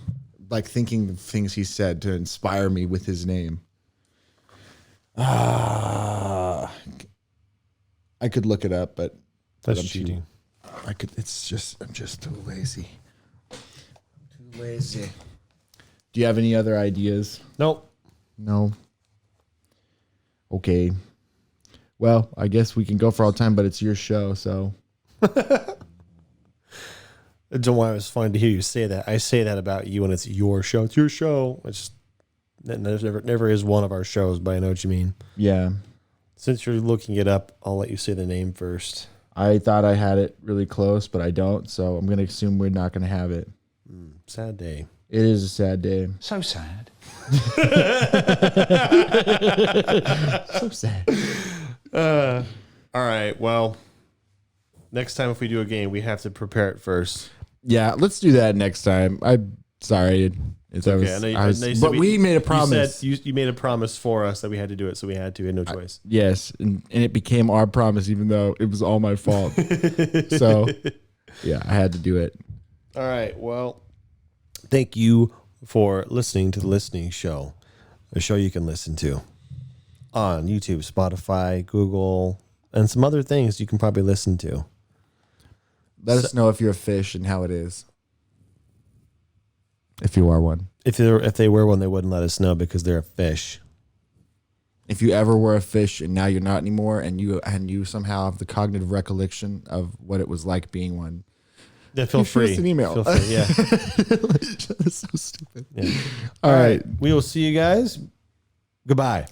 like thinking of things he said to inspire me with his name. I could look it up, but That's I'm too- cheating. I could. I'm just too lazy. Too lazy. Do you have any other ideas? Nope. No. Okay. Well, I guess we can go for all time, but it's your show, so. I don't know why it was funny to hear you say that. I say that about you, and it's your show. It's your show. It's never is one of our shows, but I know what you mean. Yeah. Since you're looking it up, I'll let you say the name first. I thought I had it really close, but I don't, so I'm going to assume we're not going to have it. Sad day. It is a sad day. So sad. So sad. All right. Well, next time if we do a game, we have to prepare it first. Yeah, let's do that next time. I'm sorry. It's Okay. but we made a promise. You made a promise for us that we had to do it, so we had to. We had no choice. Yes, and it became our promise, even though it was all my fault. So, yeah, I had to do it. All right. Well, thank you for listening to the Listening Show, a show you can listen to on YouTube, Spotify, Google, and some other things you can probably listen to. Let us know if you're a fish and how it is. If you are one. If they were one, they wouldn't let us know because they're a fish. If you ever were a fish and now you're not anymore, and you somehow have the cognitive recollection of what it was like being one, then feel free. Shoot us an email. Feel free, yeah. That's so stupid. Yeah. All right. We will see you guys. Goodbye.